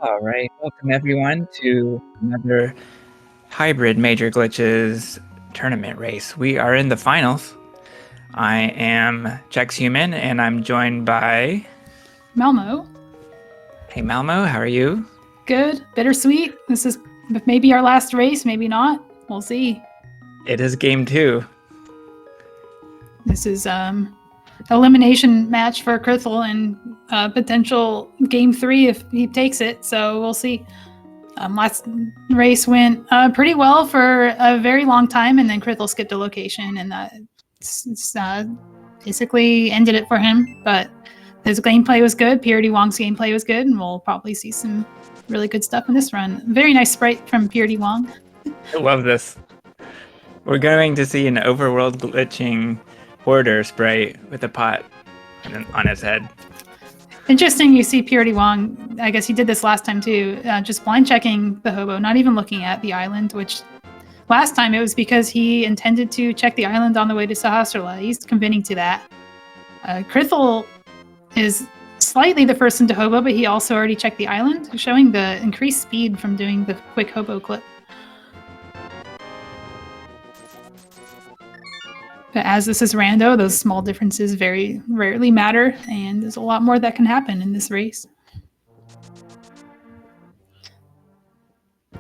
All right, welcome everyone to another hybrid Major Glitches tournament race. We are in the finals. I am Jax Human, and I'm joined by Malmo. Hey Malmo, how are you? Good. Bittersweet. This is maybe our last race, maybe not. We'll see. It is game 2. This is elimination match for Krithel and potential game 3 if he takes it. So we'll see. Last race went pretty well for a very long time, and then Krithel skipped a location, and basically ended it for him. But his gameplay was good. prdwong's gameplay was good, and we'll probably see some really good stuff in this run. Very nice sprite from prdwong. I love this. We're going to see an overworld glitching hoarder sprite with a pot on his head. Interesting you see prdwong, I guess he did this last time too, just blind checking the hobo, not even looking at the island, which last time it was because he intended to check the island on the way to Sahasrarla. He's committing to that. Krithel is slightly the first into hobo, but he also already checked the island, showing the increased speed from doing the quick hobo clip. But as this is rando, those small differences very rarely matter, and there's a lot more that can happen in this race.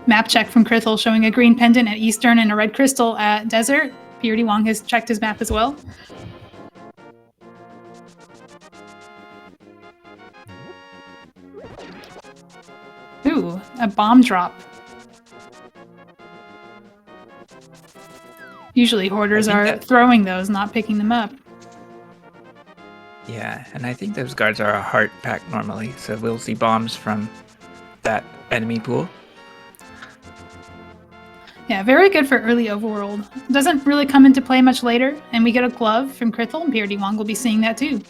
Map check from Krithel showing a green pendant at Eastern and a red crystal at Desert. prdwong has checked his map as well. Ooh, a bomb drop. Usually hoarders are throwing those, not picking them up. Yeah, and I think those guards are a heart pack normally, so we'll see bombs from that enemy pool. Yeah, very good for early overworld. Doesn't really come into play much later, and we get a glove from Krithel, and prdwong will be seeing that too.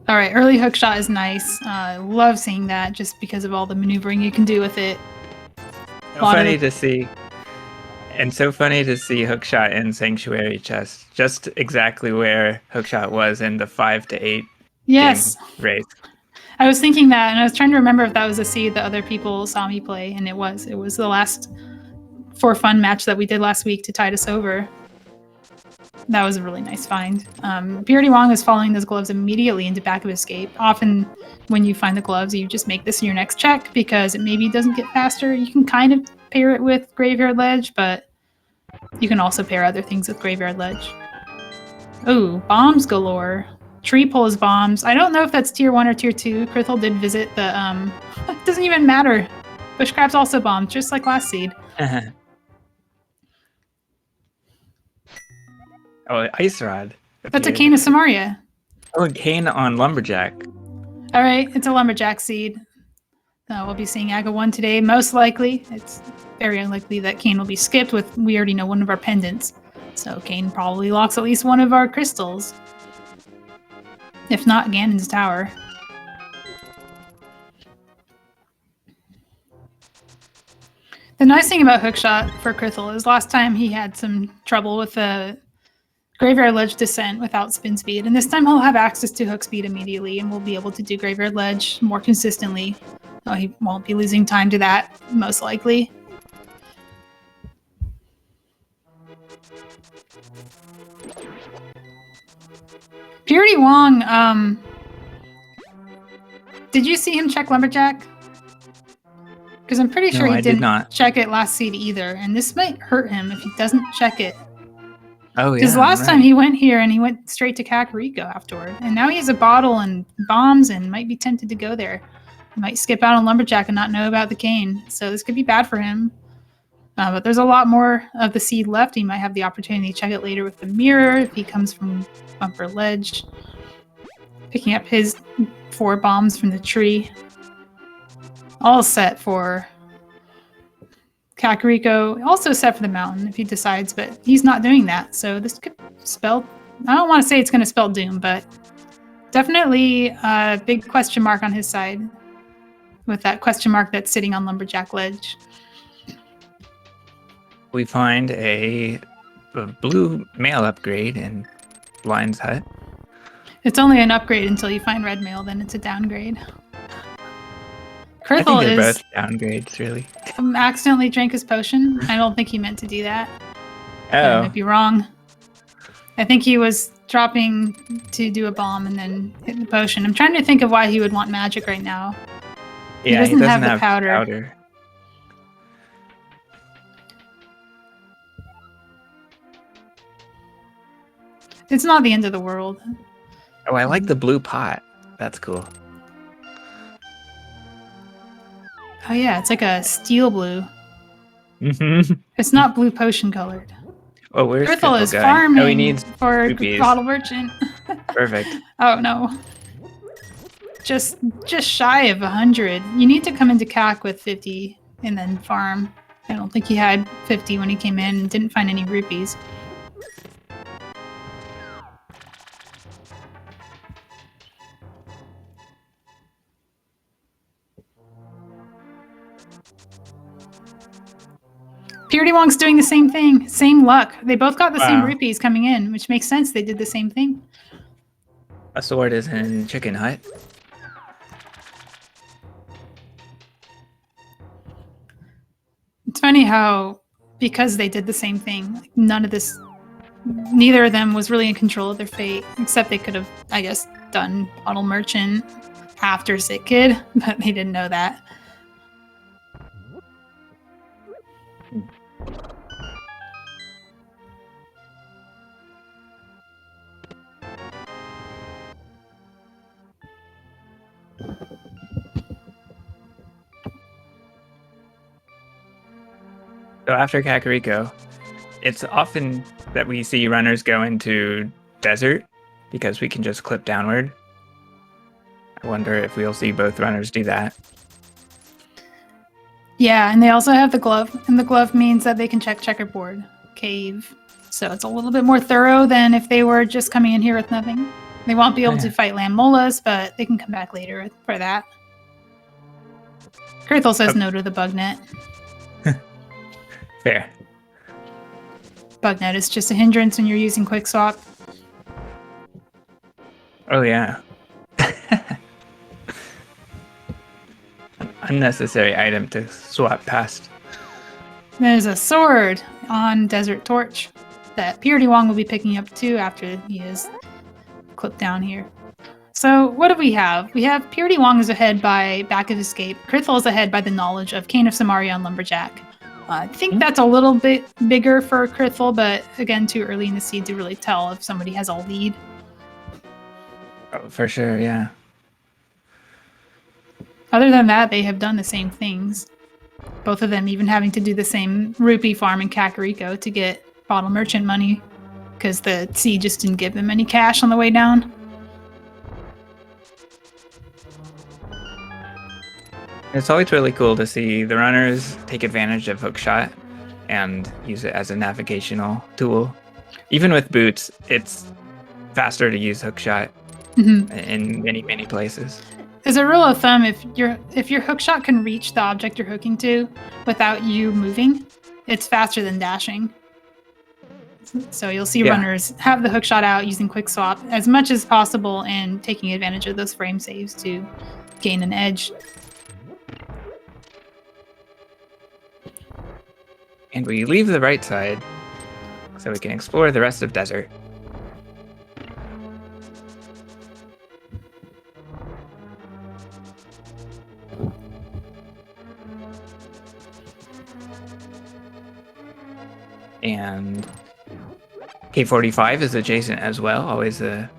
All right, early hook shot is nice. Love seeing that just because of all the maneuvering you can do with it. So funny to see. And so funny to see hookshot in Sanctuary Chest. Just exactly where hookshot was in the 5 to 8 game race. I was thinking that, and I was trying to remember if that was a seed that other people saw me play, and it was. It was the last for fun match that we did last week to tide us over. That was a really nice find. prdwong is following those gloves immediately into back of escape. Often when you find the gloves, you just make this your next check because it maybe doesn't get faster. You can kind of pair it with Graveyard Ledge, but you can also pair other things with Graveyard Ledge. Ooh, bombs galore. Tree pulls bombs. I don't know if that's tier 1 or tier 2. Krithel did visit the, it doesn't even matter. Bushcrab's also bombed, just like last seed. Oh, Ice Rod. That's a Cane of Samaria. Oh, a Cane on Lumberjack. All right, it's a Lumberjack seed. We'll be seeing Aga 1 today, most likely. It's very unlikely that Cane will be skipped with, we already know, one of our pendants. So Cane probably locks at least one of our crystals. If not, Ganon's Tower. The nice thing about hookshot for Krithel is last time he had some trouble with the Graveyard Ledge descent without spin speed, and this time he'll have access to hook speed immediately and we'll be able to do Graveyard Ledge more consistently. Oh, he won't be losing time to that, most likely. prdwong, did you see him check Lumberjack? Because I'm pretty sure he didn't check it last seed either, and this might hurt him if he doesn't check it. Oh, yeah. Because last time he went here and he went straight to Kakariko afterward. And now he has a bottle and bombs and might be tempted to go there. He might skip out on Lumberjack and not know about the Cane. So this could be bad for him. But there's a lot more of the seed left. He might have the opportunity to check it later with the mirror if he comes from Bumper Ledge. Picking up his 4 bombs from the tree. All set for Kakariko, also set for the mountain if he decides, but he's not doing that. So this could spell, I don't want to say it's going to spell doom, but definitely a big question mark on his side with that question mark that's sitting on Lumberjack Ledge. We find a blue mail upgrade, and Lion's Hut. It's only an upgrade until you find red mail, then it's a downgrade. I think Krithel they're is both downgrades, really. accidentally drank his potion. I don't think he meant to do that. I might Oh, be wrong. I think he was dropping to do a bomb and then hit the potion. I'm trying to think of why he would want magic right now. yeah, he doesn't doesn't have have the powder. It's not the end of the world. Oh, I like the blue pot. That's cool. Oh yeah, it's like a steel blue. Mm-hmm. It's not blue potion colored. Oh, where's Krithel Krithel is going? farming Oh, he needs for rupees. bottle merchant. Perfect. Oh no. Just shy of 100. You need to come into CAC with 50 and then farm. I don't think he had 50 when he came in and didn't find any rupees. prdwong's doing the same thing. Same luck. They both got the same rupees coming in, which makes sense. They did the same thing. A sword is in Chicken Hut. It's funny how, because they did the same thing, like neither of them was really in control of their fate, except they could have, I guess, done Bottle Merchant after Sick Kid, but they didn't know that. So after Kakariko, it's often that we see runners go into desert because we can just clip downward. I wonder if we'll see both runners do that. Yeah, and they also have the glove, and the glove means that they can check checkerboard, cave. So it's a little bit more thorough than if they were just coming in here with nothing. They won't be able to fight Lammolas, but they can come back later for that. Krithel says no to the bug net. Fair. Bug net is just a hindrance when you're using quick swap. Oh yeah. Unnecessary item to swap past. There's a sword on Desert Torch that prdwong will be picking up too after he is clipped down here. So what do we have? We have prdwong is ahead by Back of Escape. Krithel is ahead by the knowledge of Cane of Samaria and Lumberjack. I think that's a little bit bigger for Krithel, but again, too early in the seed to really tell if somebody has a lead. Oh, for sure, yeah. Other than that, they have done the same things. Both of them even having to do the same rupee farm in Kakariko to get bottle merchant money because the sea just didn't give them any cash on the way down. It's always really cool to see the runners take advantage of hookshot and use it as a navigational tool. Even with boots, it's faster to use hookshot in many places. As a rule of thumb, if your hookshot can reach the object you're hooking to without you moving, it's faster than dashing. So you'll see runners have the hookshot out using quick swap as much as possible and taking advantage of those frame saves to gain an edge. And we leave the right side so we can explore the rest of desert. And K45 is adjacent as well, always a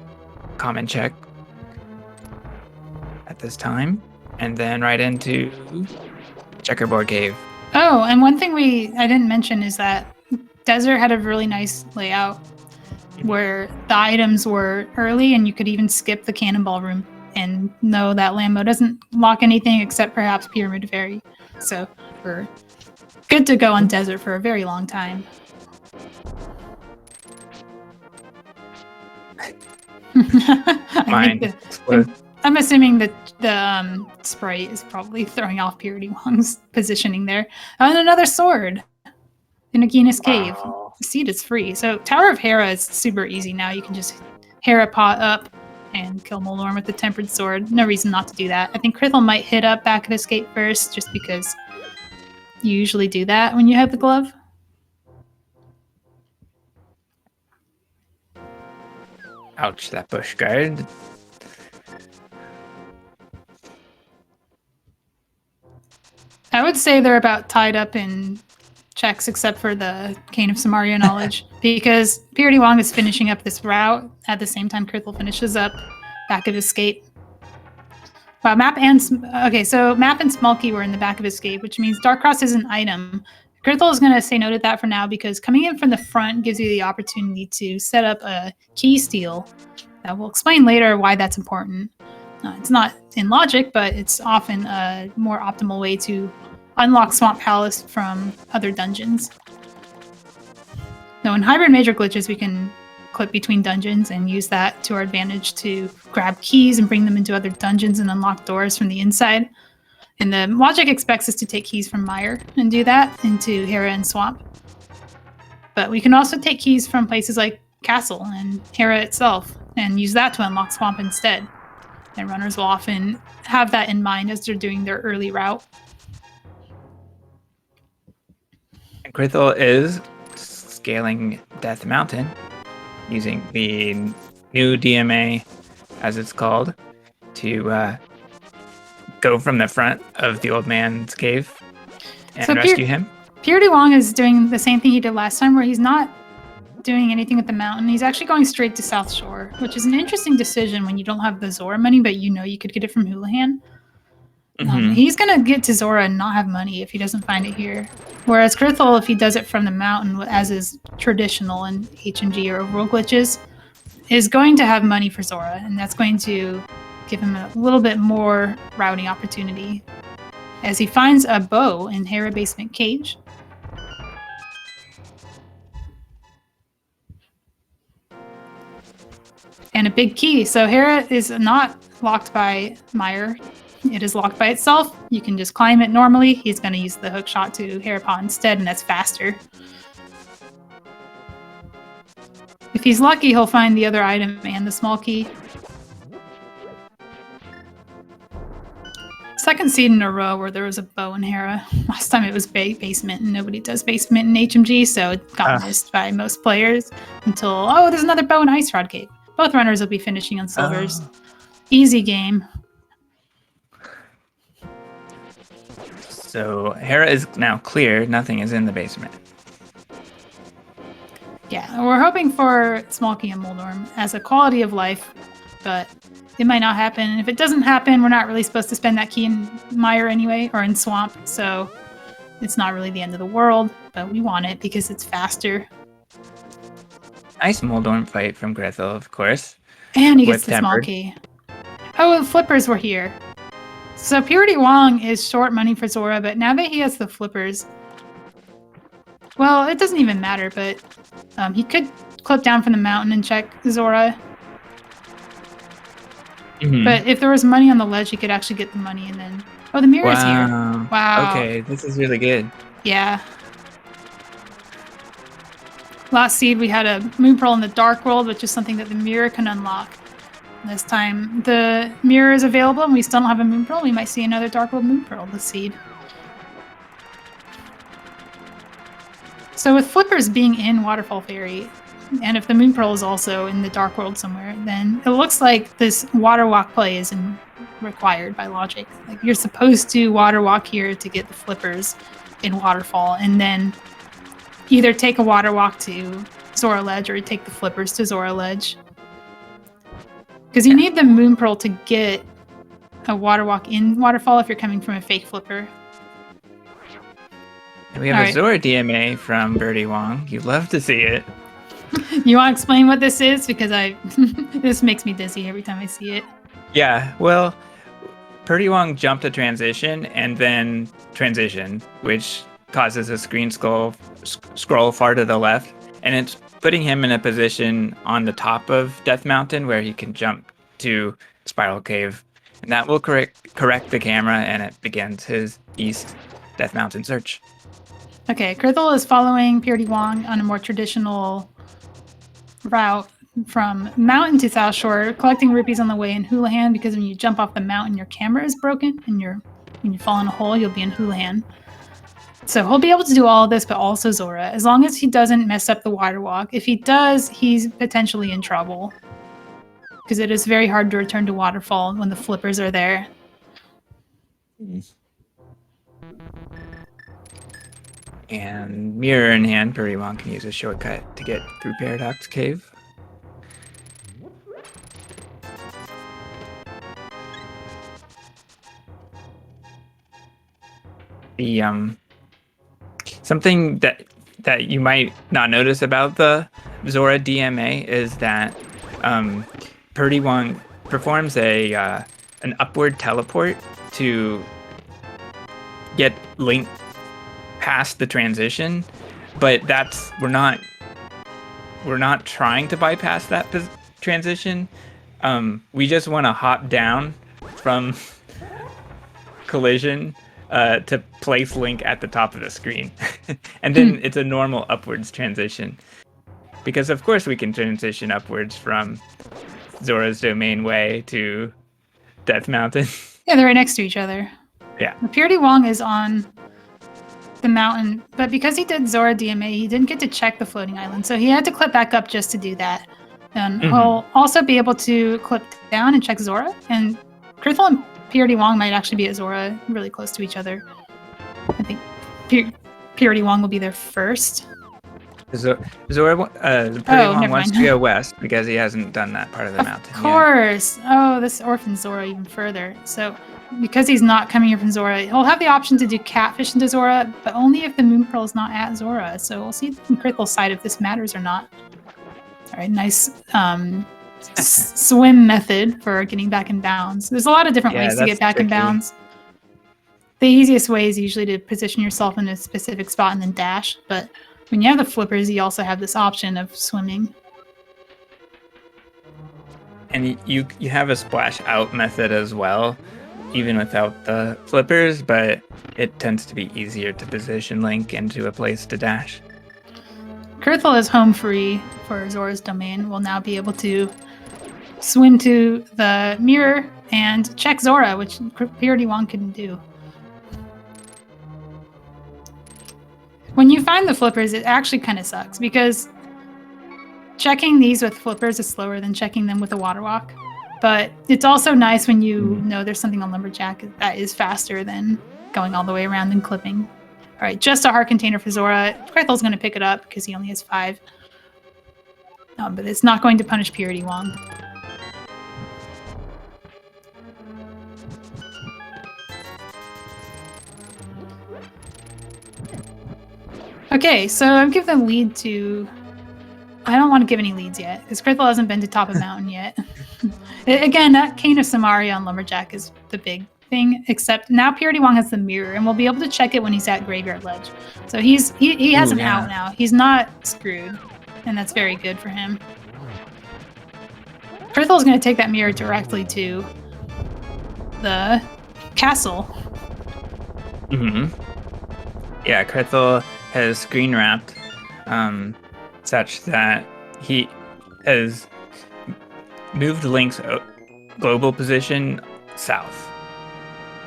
common check at this time. And then right into Checkerboard Cave. Oh, and one thing I didn't mention is that Desert had a really nice layout where the items were early and you could even skip the cannonball room and know that Lambo doesn't lock anything except perhaps Pyramid Fairy. So we're good to go on Desert for a very long time. I'm assuming that the Sprite is probably throwing off prdwong's positioning there. And another sword in Agina's cave. the seed is free. So Tower of Hera is super easy now. You can just Hera pot up and kill Moldorm with the Tempered Sword. No reason not to do that. I think Krithel might hit up Back of Escape first, just because you usually do that when you have the glove. Ouch, that bush guard. I would say they're about tied up in checks, except for the Cane of Samaria knowledge, because prdwong is finishing up this route at the same time Krithel finishes up Back of Escape. Wow, Map and Smulky were in the Back of Escape, which means Darkcross is an item. Krithel is going to say no to that for now, because coming in from the front gives you the opportunity to set up a key steal. That will explain later why that's important. It's not in logic, but it's often a more optimal way to unlock Swamp Palace from other dungeons. Now, in hybrid major glitches, we can clip between dungeons and use that to our advantage to grab keys and bring them into other dungeons and unlock doors from the inside. And the logic expects us to take keys from Mire and do that into Hera and Swamp. But we can also take keys from places like Castle and Hera itself and use that to unlock Swamp instead. And runners will often have that in mind as they're doing their early route. And Krithel is scaling Death Mountain using the new DMA, as it's called, to go from the front of the old man's cave and rescue him. prdwong is doing the same thing he did last time, where he's not doing anything with the mountain. He's actually going straight to South Shore, which is an interesting decision when you don't have the Zora money, but you know you could get it from Houlihan. He's going to get to Zora and not have money if he doesn't find it here. Whereas Krithel, if he does it from the mountain, as is traditional in HMG or overworld glitches, is going to have money for Zora, and that's going to give him a little bit more routing opportunity as he finds a bow in Hera Basement Cage. And a big key. So Hera is not locked by Mire. It is locked by itself. You can just climb it normally. He's going to use the hook shot to Hera pot instead, and that's faster. If he's lucky, he'll find the other item and the small key. Second seed in a row where there was a bow in Hera. Last time it was basement, and nobody does basement in HMG, so it got missed by most players until, oh, there's another bow in Ice Rod Cave. Both runners will be finishing on silvers. Easy game. So Hera is now clear. Nothing is in the basement. Yeah, we're hoping for Smulky and Moldorm as a quality of life, but it might not happen. And if it doesn't happen, we're not really supposed to spend that key in Mire anyway, or in Swamp, so it's not really the end of the world, but we want it because it's faster. Nice Moldorm fight from Krithel, of course. And he gets the small key. Oh, the flippers were here. So prdwong is short money for Zora, but now that he has the flippers, well, it doesn't even matter, but he could clip down from the mountain and check Zora. But if there was money on the ledge, he could actually get the money and then... Oh, the mirror's here. Wow. Okay, this is really good. Yeah. Last seed, we had a Moon Pearl in the Dark World, which is something that the mirror can unlock. This time, the mirror is available, and we still don't have a Moon Pearl. We might see another Dark World Moon Pearl this seed. So with flippers being in Waterfall Fairy, and if the Moon Pearl is also in the Dark World somewhere, then it looks like this water walk play is required by logic. Like, you're supposed to water walk here to get the flippers in Waterfall, and then either take a water walk to Zora Ledge or take the flippers to Zora Ledge. Because you need the Moon Pearl to get a water walk in Waterfall if you're coming from a fake flipper. And we have a Zora DMA from prdwong. You'd love to see it. You want to explain what this is? Because this makes me dizzy every time I see it. Yeah, well, prdwong jumped a transition and then transitioned, which causes a screen scroll far to the left, and it's putting him in a position on the top of Death Mountain where he can jump to Spiral Cave, and that will correct the camera, and it begins his East Death Mountain search. Okay, Krithel is following prdwong on a more traditional route from mountain to South Shore, collecting rupees on the way in Houlihan, because when you jump off the mountain, your camera is broken, and when you fall in a hole, you'll be in Houlihan. So he'll be able to do all of this, but also Zora, as long as he doesn't mess up the water walk. If he does, he's potentially in trouble, because it is very hard to return to Waterfall when the flippers are there. And mirror in hand, prdwong can use a shortcut to get through Paradox Cave. The something that you might not notice about the Zora DMA is that prdwong performs an upward teleport to get Link past the transition, but we're not trying to bypass that transition. We just want to hop down from collision to place Link at the top of the screen. And then it's a normal upwards transition. Because of course we can transition upwards from Zora's Domain Way to Death Mountain. Yeah, they're right next to each other. Yeah. prdwong is on the mountain, but because he did Zora DMA, he didn't get to check the floating island, so he had to clip back up just to do that. And he'll also be able to clip down and check Zora, and Krithel and prdwong might actually be at Zora really close to each other. I think prdwong will be there first. prdwong wants to go west because he hasn't done that part of the mountain. Of course. Oh, this orphans Zora even further. So because he's not coming here from Zora, he'll have the option to do catfish into Zora, but only if the moon pearl is not at Zora. So we'll see from Krithel's side if this matters or not. All right, nice swim method for getting back in bounds. There's a lot of different ways to get back in bounds. The easiest way is usually to position yourself in a specific spot and then dash, but when you have the flippers, you also have this option of swimming. And you have a splash out method as well, even without the flippers, but it tends to be easier to position Link into a place to dash. Krithel is home free for Zora's Domain. Will now be able to swim to the mirror and check Zora, which prdwong couldn't do. When you find the flippers, it actually kind of sucks, because checking these with flippers is slower than checking them with a water walk. But it's also nice when you know there's something on Lumberjack that is faster than going all the way around and clipping. All right, just a heart container for Zora. Krithel's going to pick it up because he only has 5. But it's not going to punish prdwong. Okay, so I'm giving the lead to... I don't want to give any leads yet, because Krithel hasn't been to top of mountain yet. Again, that Cane of Samaria on Lumberjack is the big thing, except now prdwong has the mirror, and we'll be able to check it when he's at Graveyard Ledge. So he has an out now. He's not screwed, and that's very good for him. Krithel is going to take that mirror directly to the castle. Yeah, Krithel has screen wrapped such that he has moved Link's global position south,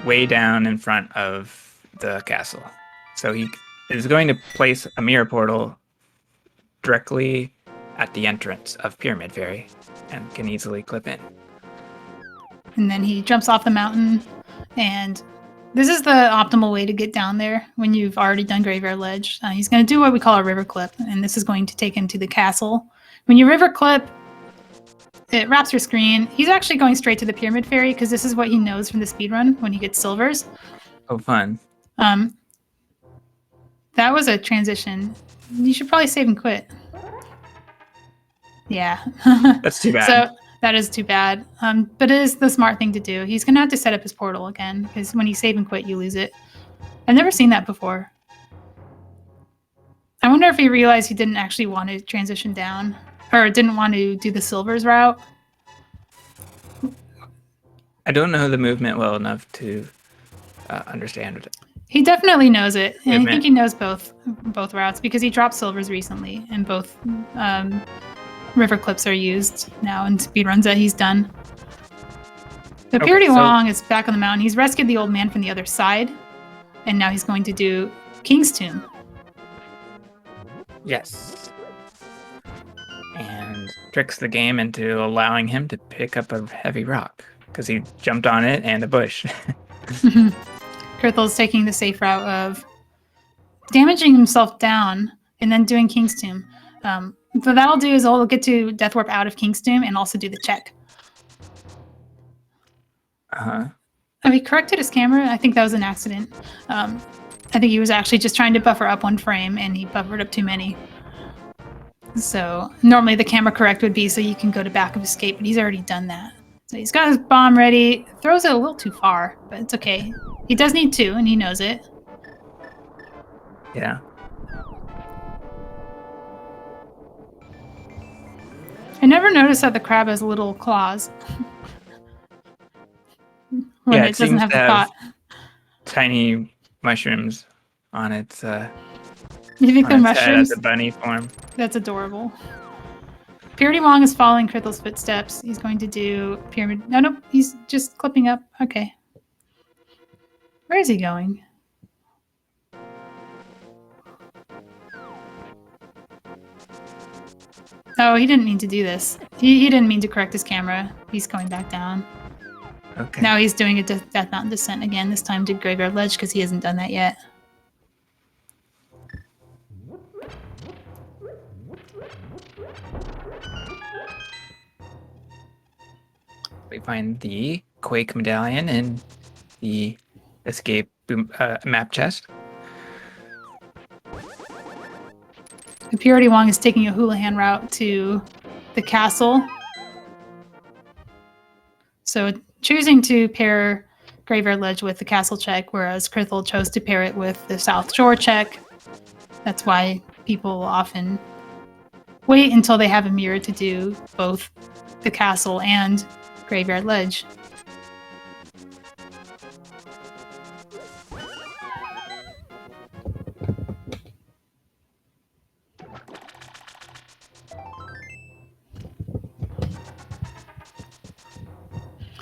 way down in front of the castle. So he is going to place a mirror portal directly at the entrance of Pyramid Fairy and can easily clip in. And then he jumps off the mountain, and this is the optimal way to get down there when you've already done Graveyard Ledge. He's going to do what we call a river clip, and this is going to take him to the castle. When you river clip, it wraps your screen. He's actually going straight to the Pyramid Fairy because this is what he knows from the speedrun when he gets silvers. Oh, fun. That was a transition. You should probably save and quit. Yeah. That's too bad. So that is too bad. But it is the smart thing to do. He's going to have to set up his portal again, because when you save and quit, you lose it. I've never seen that before. I wonder if he realized he didn't actually want to transition down, or didn't want to do the silvers route. I don't know the movement well enough to understand it. He definitely knows it, and I Movement. think he knows both routes because he dropped silvers recently, and both river clips are used now in speedruns that he's done. But Okay, prdwong is back on the mountain. He's rescued the old man from the other side, and now he's going to do King's Tomb. Yes. And tricks the game into allowing him to pick up a heavy rock because he jumped on it and a bush. Krithel's taking the safe route of damaging himself down and then doing King's Tomb. So that'll do is he'll get to Death Warp out of King's Tomb and also do the check. Uh-huh. Oh, he corrected his camera. I think that was an accident. I think he was actually just trying to buffer up one frame and he buffered up too many. So normally the camera correct would be so you can go to back of escape, but he's already done that. So he's got his bomb ready. Throws it a little too far, but it's okay. He does need 2, and he knows it. Yeah. I never noticed that the crab has little claws. When Yeah, it it doesn't seems have to the have pot. tiny mushrooms on its You think on they're its head mushrooms? as a bunny form. That's adorable. prdwong is following Krithel's footsteps. He's going to do pyramid. No, nope. He's just clipping up. Okay. Where is he going? Oh, he didn't mean to do this. He didn't mean to correct his camera. He's going back down. Okay. Now he's doing a Death Mountain descent again, this time to Graveyard Ledge because he hasn't done that yet. We find the Quake medallion in the escape map chest. prdwong is taking a Houlihan route to the castle. So choosing to pair Graveyard Ledge with the castle check, whereas Krithel chose to pair it with the South Shore check. That's why people often wait until they have a mirror to do both the castle and Graveyard Ledge.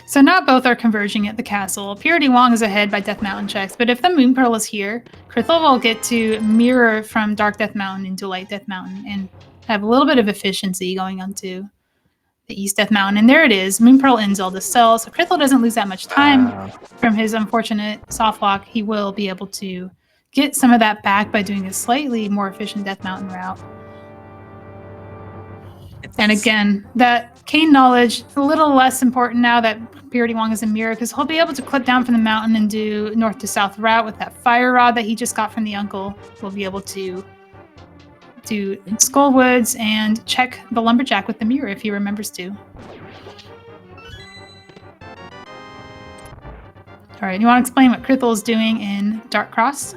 So not both are converging at the castle. prdwong is ahead by Death Mountain checks, but if the Moon Pearl is here, Krithel will get to mirror from Dark Death Mountain into Light Death Mountain and have a little bit of efficiency going onto the East Death Mountain. And there it is. Moon Pearl ends Zelda's cell, so Krithel doesn't lose that much time from his unfortunate soft lock. He will be able to get some of that back by doing a slightly more efficient Death Mountain route. And again, that Cane knowledge, a little less important now that prdwong is a mirror, because he'll be able to clip down from the mountain and do north to south route with that fire rod that he just got from the uncle. We'll be able to do Skullwoods and check the lumberjack with the mirror if he remembers to. All right, you want to explain what Krithel is doing in Dark Cross?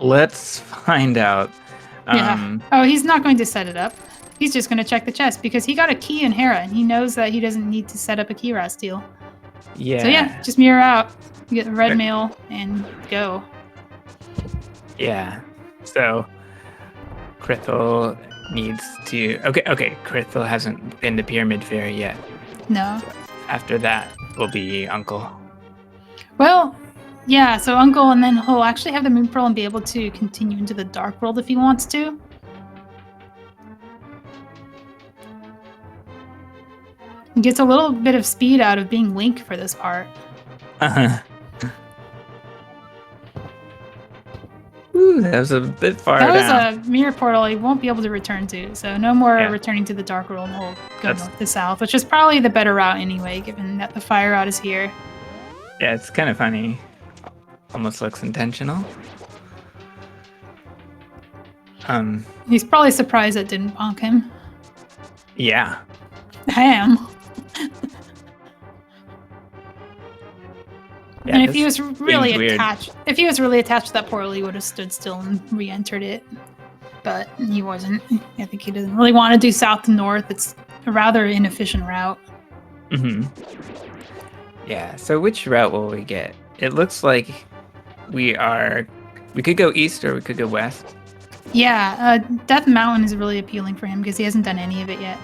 Let's find out. Yeah. Oh, he's not going to set it up. He's just going to check the chest because he got a key in Hera and he knows that he doesn't need to set up a key rat steal. Yeah. So yeah, just mirror out. You get the red mail and go. Yeah. So Krithel needs to. Okay. Krithel hasn't been to Pyramid Fair yet. No. After that will be Uncle. Well, yeah. So Uncle, and then he'll actually have the Moon Pearl and be able to continue into the Dark World if he wants to. He gets a little bit of speed out of being Link for this part. Ooh, that was a bit far down. That was a mirror portal he won't be able to return to, so no more returning to the Dark World. He'll go north to south, which is probably the better route anyway, given that the fire route is here. Yeah, it's kind of funny. Almost looks intentional. He's probably surprised it didn't bonk him. Yeah. I am. Yeah, and if he was really attached, weird. To that portal, he would have stood still and re-entered it. But he wasn't. I think he doesn't really want to do south to north. It's a rather inefficient route. Mm-hmm. Yeah. So which route will we get? It looks like we could go east or we could go west. Yeah, Death Mountain is really appealing for him because he hasn't done any of it yet.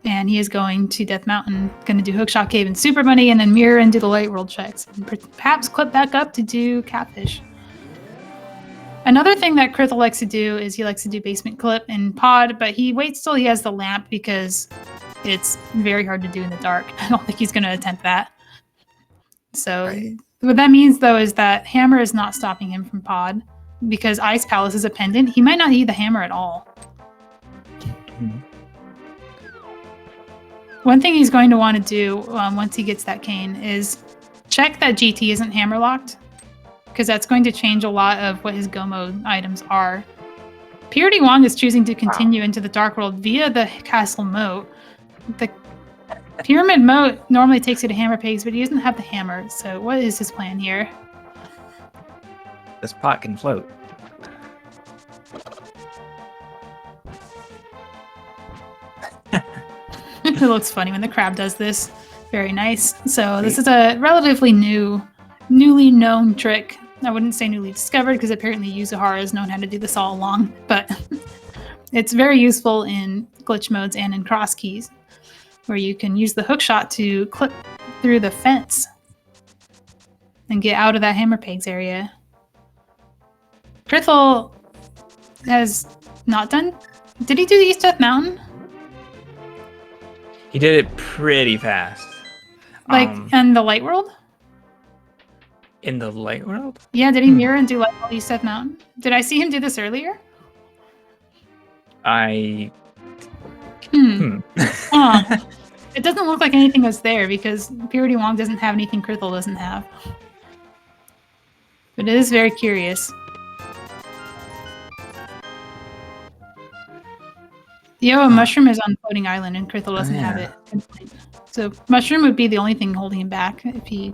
And he is going to Death Mountain, going to do Hookshot Cave and Super Bunny, and then mirror and do the Light World checks. And perhaps clip back up to do Catfish. Another thing that Krithel likes to do is he likes to do Basement Clip and Pod, but he waits till he has the lamp because it's very hard to do in the dark. I don't think he's going to attempt that. So Right. what that means, though, is that Hammer is not stopping him from Pod because Ice Palace is a pendant. He might not need the Hammer at all. Mhm. One thing he's going to want to do once he gets that cane is check that GT isn't hammer locked, because that's going to change a lot of what his go mode items are. prdwong is choosing to continue into the Dark World via the Castle Moat. The Pyramid Moat normally takes you to Hammer Pigs, but he doesn't have the hammer, so what is his plan here? This pot can float. It looks funny when the crab does this. Very nice. So this is a relatively newly known trick. I wouldn't say newly discovered because apparently Yuzahara has known how to do this all along, but it's very useful in glitch modes and in cross keys, where you can use the hook shot to clip through the fence and get out of that Hammer Pigs area. Krithel has not done... Did he do the East Death Mountain? He did it pretty fast. Like, in the Light World? In the Light World? Yeah, did he mirror and do Light World East Death Mountain? Did I see him do this earlier? I... Huh. It doesn't look like anything was there because prdwong doesn't have anything Krithel doesn't have. But it is very curious. Yo, Mushroom is on Floating Island and Krithel doesn't have it. So Mushroom would be the only thing holding him back if he...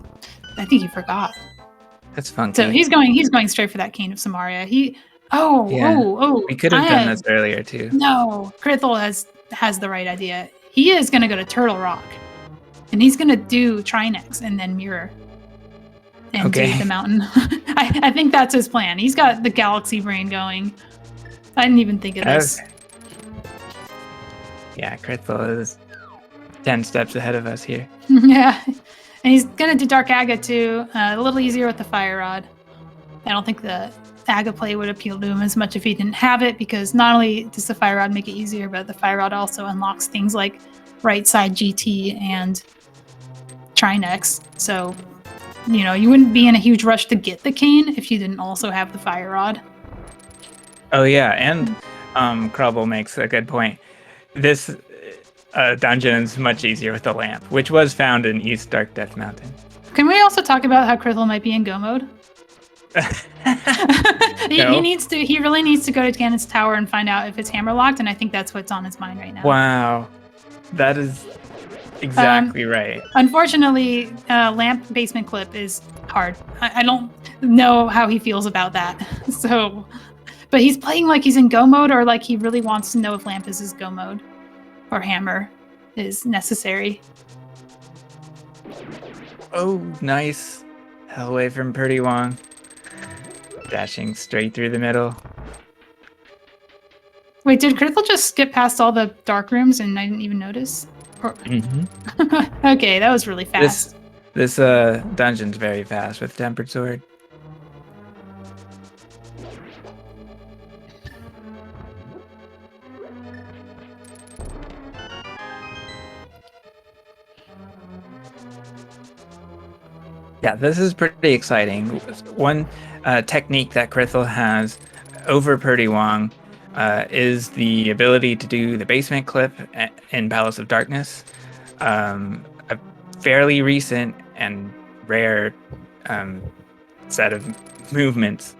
I think he forgot. That's funky. So he's going straight for that Cane of Samaria. We could have done this earlier too. No, Krithel has the right idea. He is going to go to Turtle Rock, and he's going to do Trinex and then mirror and do the mountain. I think that's his plan. He's got the galaxy brain going. I didn't even think of this. Yeah, Krithel is 10 steps ahead of us here. Yeah, and he's going to do Dark Aga too. A little easier with the Fire Rod. I don't think the Aga play would appeal to him as much if he didn't have it, because not only does the Fire Rod make it easier, but the Fire Rod also unlocks things like right side GT and Trinex. So, you wouldn't be in a huge rush to get the cane if you didn't also have the Fire Rod. Oh yeah, and Krubble makes a good point. This dungeon is much easier with the lamp, which was found in East Dark Death Mountain. Can we also talk about how Krithel might be in go mode? He really needs to go to Ganon's Tower and find out if it's hammer locked, and I think that's what's on his mind right now. Wow, that is exactly right. Unfortunately, lamp basement clip is hard. I don't know how he feels about that. So, but he's playing like he's in go mode, or like he really wants to know if lamp is his go mode, or hammer is necessary. Oh, nice. Hell away from prdwong. Dashing straight through the middle. Wait, did Krithel just skip past all the dark rooms and I didn't even notice? Okay, that was really fast. This dungeon's very fast with Tempered Sword. Yeah, this is pretty exciting. One technique that Krithel has over prdwong is the ability to do the basement clip in Palace of Darkness. A fairly recent and rare set of movements.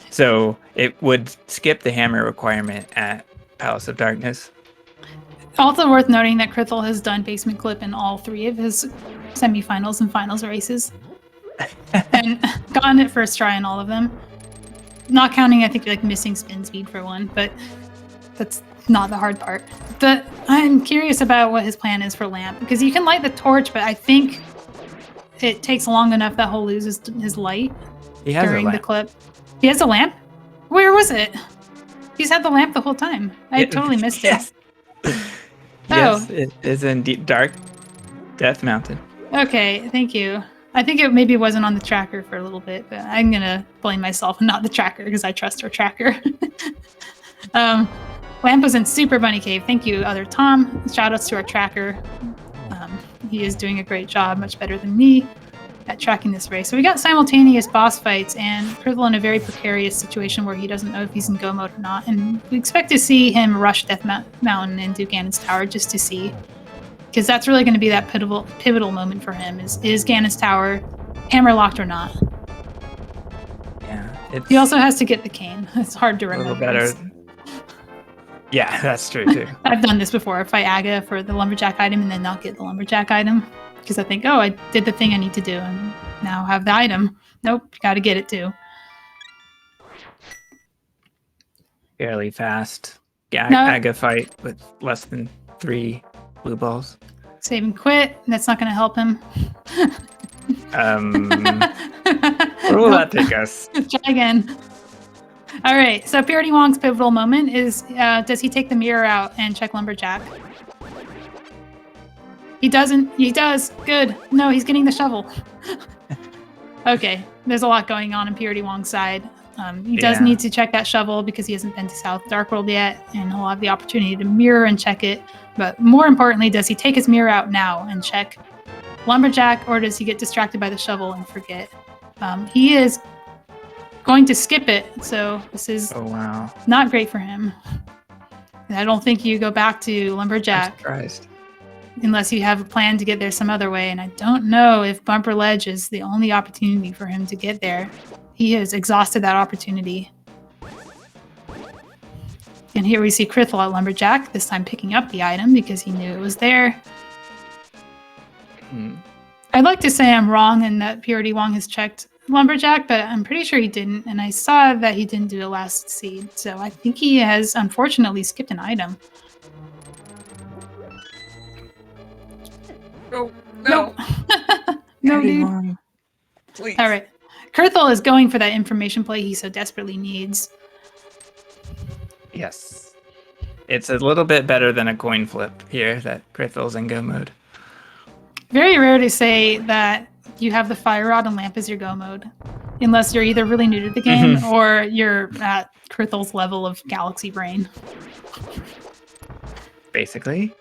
So it would skip the hammer requirement at Palace of Darkness. Also worth noting that Krithel has done basement clip in all 3 of his semifinals and finals races. And gotten it first try in all of them. Not counting, I think, like missing spin speed for one, but that's not the hard part. But I'm curious about what his plan is for lamp, because you can light the torch, but I think it takes long enough that he'll lose his light He has a during the lamp. clip. He has a lamp? Where was it? He's had the lamp the whole time. I totally missed Yes. it. Yes, it is in Deep Dark Death Mountain. Okay, thank you. I think it maybe wasn't on the tracker for a little bit, but I'm gonna blame myself and not the tracker because I trust our tracker. Lamp was in Super Bunny Cave. Thank you, other Tom. Shoutouts to our tracker. He is doing a great job, much better than me, at tracking this race. So we got simultaneous boss fights, and Krithel in a very precarious situation where he doesn't know if he's in go mode or not. And we expect to see him rush Death Mountain and do Ganon's Tower just to see, because that's really going to be that pivotal moment for him. Is Ganon's Tower hammer locked or not? Yeah, He also has to get the cane. It's hard to a remember. little better. Yeah, that's true too. I've done this before. Fight Aga for the lumberjack item and then not get the lumberjack item because I think, oh, I did the thing I need to do and now have the item. Nope, got to get it too. Fairly fast. No. Aga fight with less than 3 blue balls. Save and quit. That's not going to help him. Where will that take us? Let's try again. All right, so prdwong's pivotal moment is, does he take the mirror out and check lumberjack? He doesn't. He does. Good. No, he's getting the shovel. Okay, there's a lot going on prdwong's side. He does need to check that shovel because he hasn't been to South Dark World yet, and he'll have the opportunity to mirror and check it. But more importantly, does he take his mirror out now and check lumberjack, or does he get distracted by the shovel and forget? He is going to skip it, so this is not great for him. I don't think you go back to lumberjack. I'm surprised. Unless you have a plan to get there some other way, and I don't know if Bumper Ledge is the only opportunity for him to get there. He has exhausted that opportunity. And here we see Krithel at lumberjack, this time picking up the item because he knew it was there. I'd like to say I'm wrong and that prdwong has checked lumberjack, but I'm pretty sure he didn't, and I saw that he didn't do the last seed, so I think he has unfortunately skipped an item. Oh, no. No, dude. Please. All right. Krithel is going for that information play he so desperately needs. Yes. It's a little bit better than a coin flip here that Krithel's in go mode. Very rare to say that you have the fire rod and lamp as your go mode, unless you're either really new to the game or you're at Krithel's level of galaxy brain. Basically.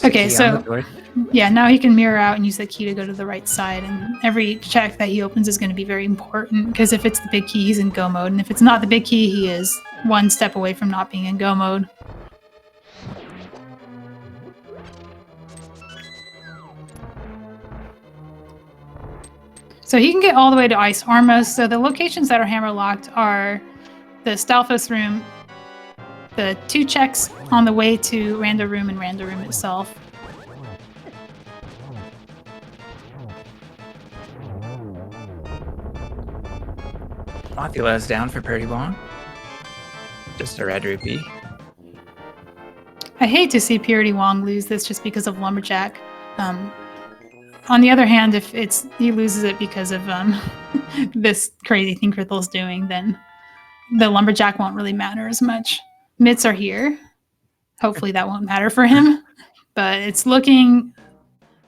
Okay, so yeah, now he can mirror out and use the key to go to the right side, and every check that he opens is going to be very important, because if it's the big key, he's in go mode, and if it's not the big key, he is one step away from not being in go mode. So he can get all the way to Ice Ormos. So the locations that are hammer locked are the Stalfos room, the 2 checks on the way to Rando Room and Rando Room itself. Mothula is down for prdwong. Just a red rupee. I hate to see prdwong lose this just because of lumberjack. On the other hand, if he loses it because of this crazy thing Krithel's doing, then the lumberjack won't really matter as much. Mitts are here. Hopefully that won't matter for him. But it's looking,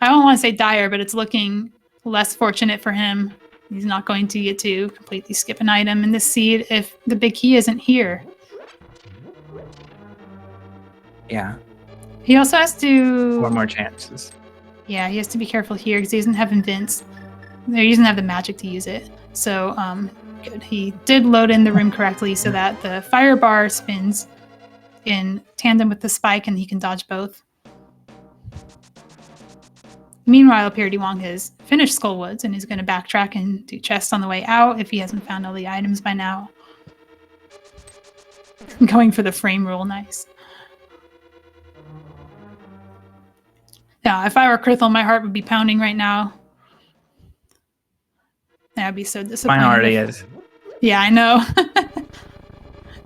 I don't want to say dire, but it's looking less fortunate for him. He's not going to get to completely skip an item in this seed if the big key isn't here. Yeah. He also has to... 4 more chances. Yeah, he has to be careful here because he doesn't have Invince. He doesn't have the magic to use it. So, good. He did load in the room correctly so that the fire bar spins in tandem with the spike and he can dodge both. Meanwhile, prdwong has finished Skullwoods and is going to backtrack and do chests on the way out if he hasn't found all the items by now. Going for the frame rule, nice. Yeah, if I were Krithel, my heart would be pounding right now. Yeah, I'd be so disappointed. Mine already is. Yeah, I know.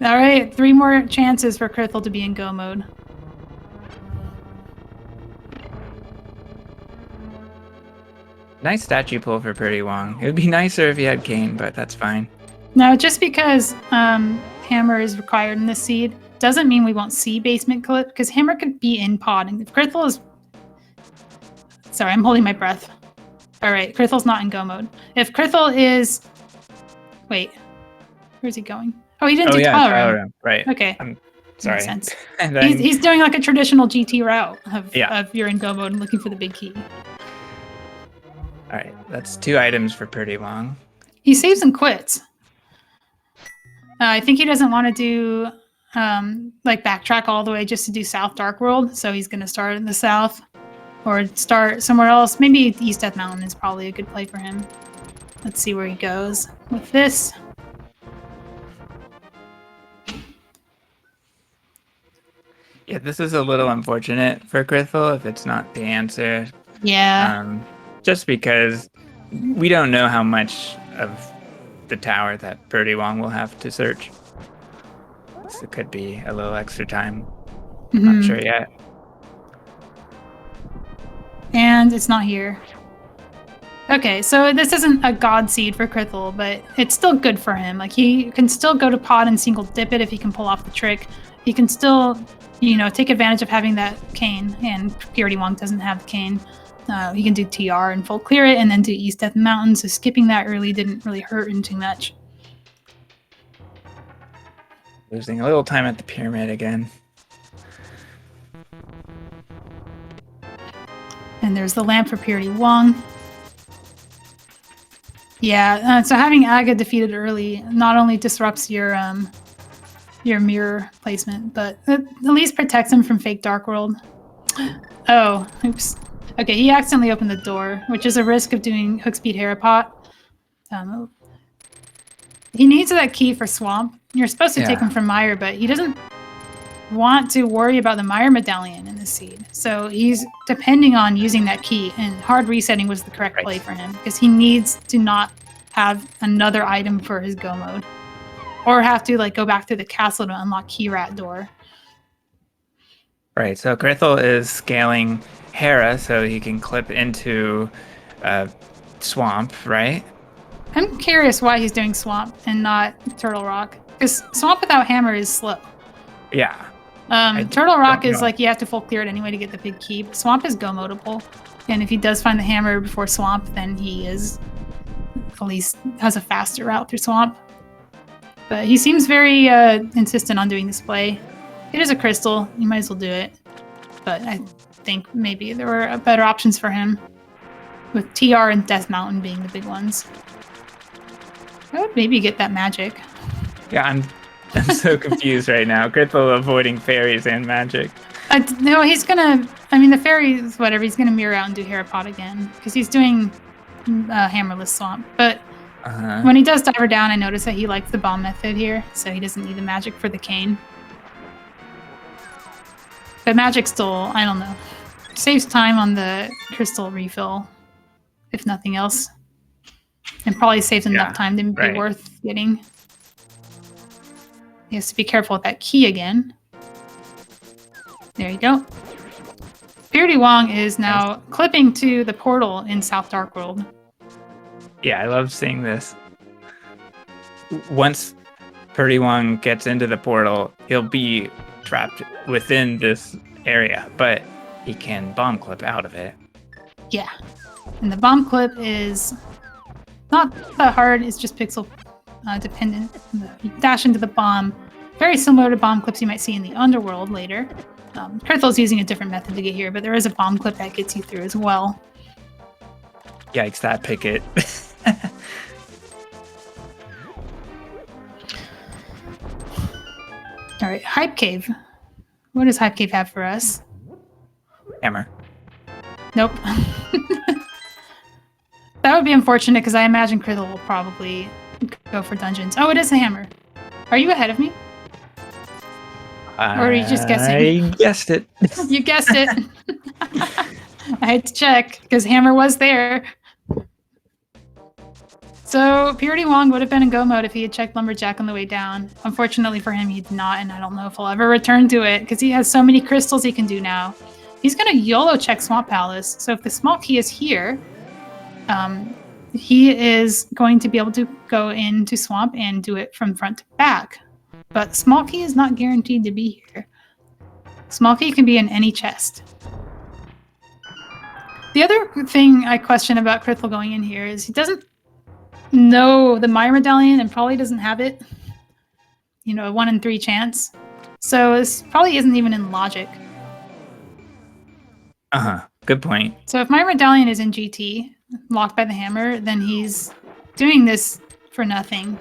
All right, 3 more chances for Krithel to be in go mode. Nice statue pull for prdwong. It would be nicer if he had Kane, but that's fine. Now, just because Hammer is required in this seed doesn't mean we won't see basement clip, because Hammer could be in pod. And if Krithel is... Sorry, I'm holding my breath. All right, Krithel's not in go mode. If Krithel is... Wait, where's he going? Oh, he didn't do trial run. Right. Okay. I'm sorry. Makes sense. And then, He's doing like a traditional GT route of Yeah. you're in go mode and looking for the big key. all right, that's 2 items for prdwong. He saves and quits. I think he doesn't want to do like backtrack all the way just to do South Dark World, so he's going to start in the south or start somewhere else. Maybe East Death Mountain is probably a good play for him. Let's see where he goes with this. Yeah, this is a little unfortunate for Krithel if it's not the answer. Yeah. Just because we don't know how much of the tower that prdwong will have to search. So it could be a little extra time. Not sure yet. And it's not here. Okay, so this isn't a god seed for Krithel, but it's still good for him. Like, he can still go to pod and single dip it if he can pull off the trick. He can still, take advantage of having that cane, and prdwong doesn't have the cane. He can do TR and full clear it, and then do East Death Mountain, so skipping that early didn't really hurt him too much. Losing a little time at the pyramid again. And there's the lamp for prdwong. Yeah, so having Aga defeated early not only disrupts your mirror placement, but at least protects him from fake Dark World. Oh, oops. Okay, he accidentally opened the door, which is a risk of doing hook speed Harapot. He needs that key for Swamp. You're supposed to take him from Meyer, but he doesn't want to worry about the Meyer medallion in this seed. So he's depending on using that key, and hard resetting was the correct play for him, because he needs to not have another item for his go mode. Or have to go back to the castle to unlock Key Rat door. Right, so Krithel is scaling Hera so he can clip into Swamp, right? I'm curious why he's doing Swamp and not Turtle Rock. Because Swamp without Hammer is slow. Yeah. Turtle Rock is you have to full clear it anyway to get the big key. But Swamp is go modable. And if he does find the Hammer before Swamp, then he is at least has a faster route through Swamp. But he seems very insistent on doing this play. It is a crystal. You might as well do it. But I think maybe there were better options for him, with TR and Death Mountain being the big ones. I would maybe get that magic. Yeah, I'm so confused right now. Krithel avoiding fairies and magic. No, he's gonna... I mean, the fairies, whatever, he's gonna mirror out and do Harapot again, because he's doing Hammerless Swamp. But when he does Diver Down, I notice that he likes the bomb method here, so he doesn't need the magic for the cane. But magic still, I don't know, saves time on the crystal refill, if nothing else. And probably saves enough time to be worth getting. He has to be careful with that key again. There you go. prdwong is now clipping to the portal in South Dark World. Yeah, I love seeing this. Once prdwong gets into the portal, he'll be trapped within this area, but he can bomb clip out of it. Yeah. And the bomb clip is not that hard, it's just pixel dependent. You dash into the bomb, very similar to bomb clips you might see in the underworld later. Krithel's using a different method to get here, but there is a bomb clip that gets you through as well. Yikes, that picket. All right, Hype Cave. What does Hype Cave have for us? Hammer. Nope. That would be unfortunate, because I imagine Krithel will probably go for dungeons. Oh, it is a hammer. Are you ahead of me? Or are you just guessing? I guessed it. You guessed it. I had to check, because hammer was there. So Purity Wong would have been in go mode if he had checked Lumberjack on the way down. Unfortunately for him, he did not, and I don't know if he'll ever return to it because he has so many crystals he can do now. He's going to YOLO check Swamp Palace. So if the small key is here, he is going to be able to go into Swamp and do it from front to back. But small key is not guaranteed to be here. Small key can be in any chest. The other thing I question about Krithel going in here is he doesn't know the Mire medallion and probably doesn't have it. You know, a 1 in 3 chance. So this probably isn't even in logic. Good point. So if Mire medallion is in GT, locked by the hammer, then he's doing this for nothing.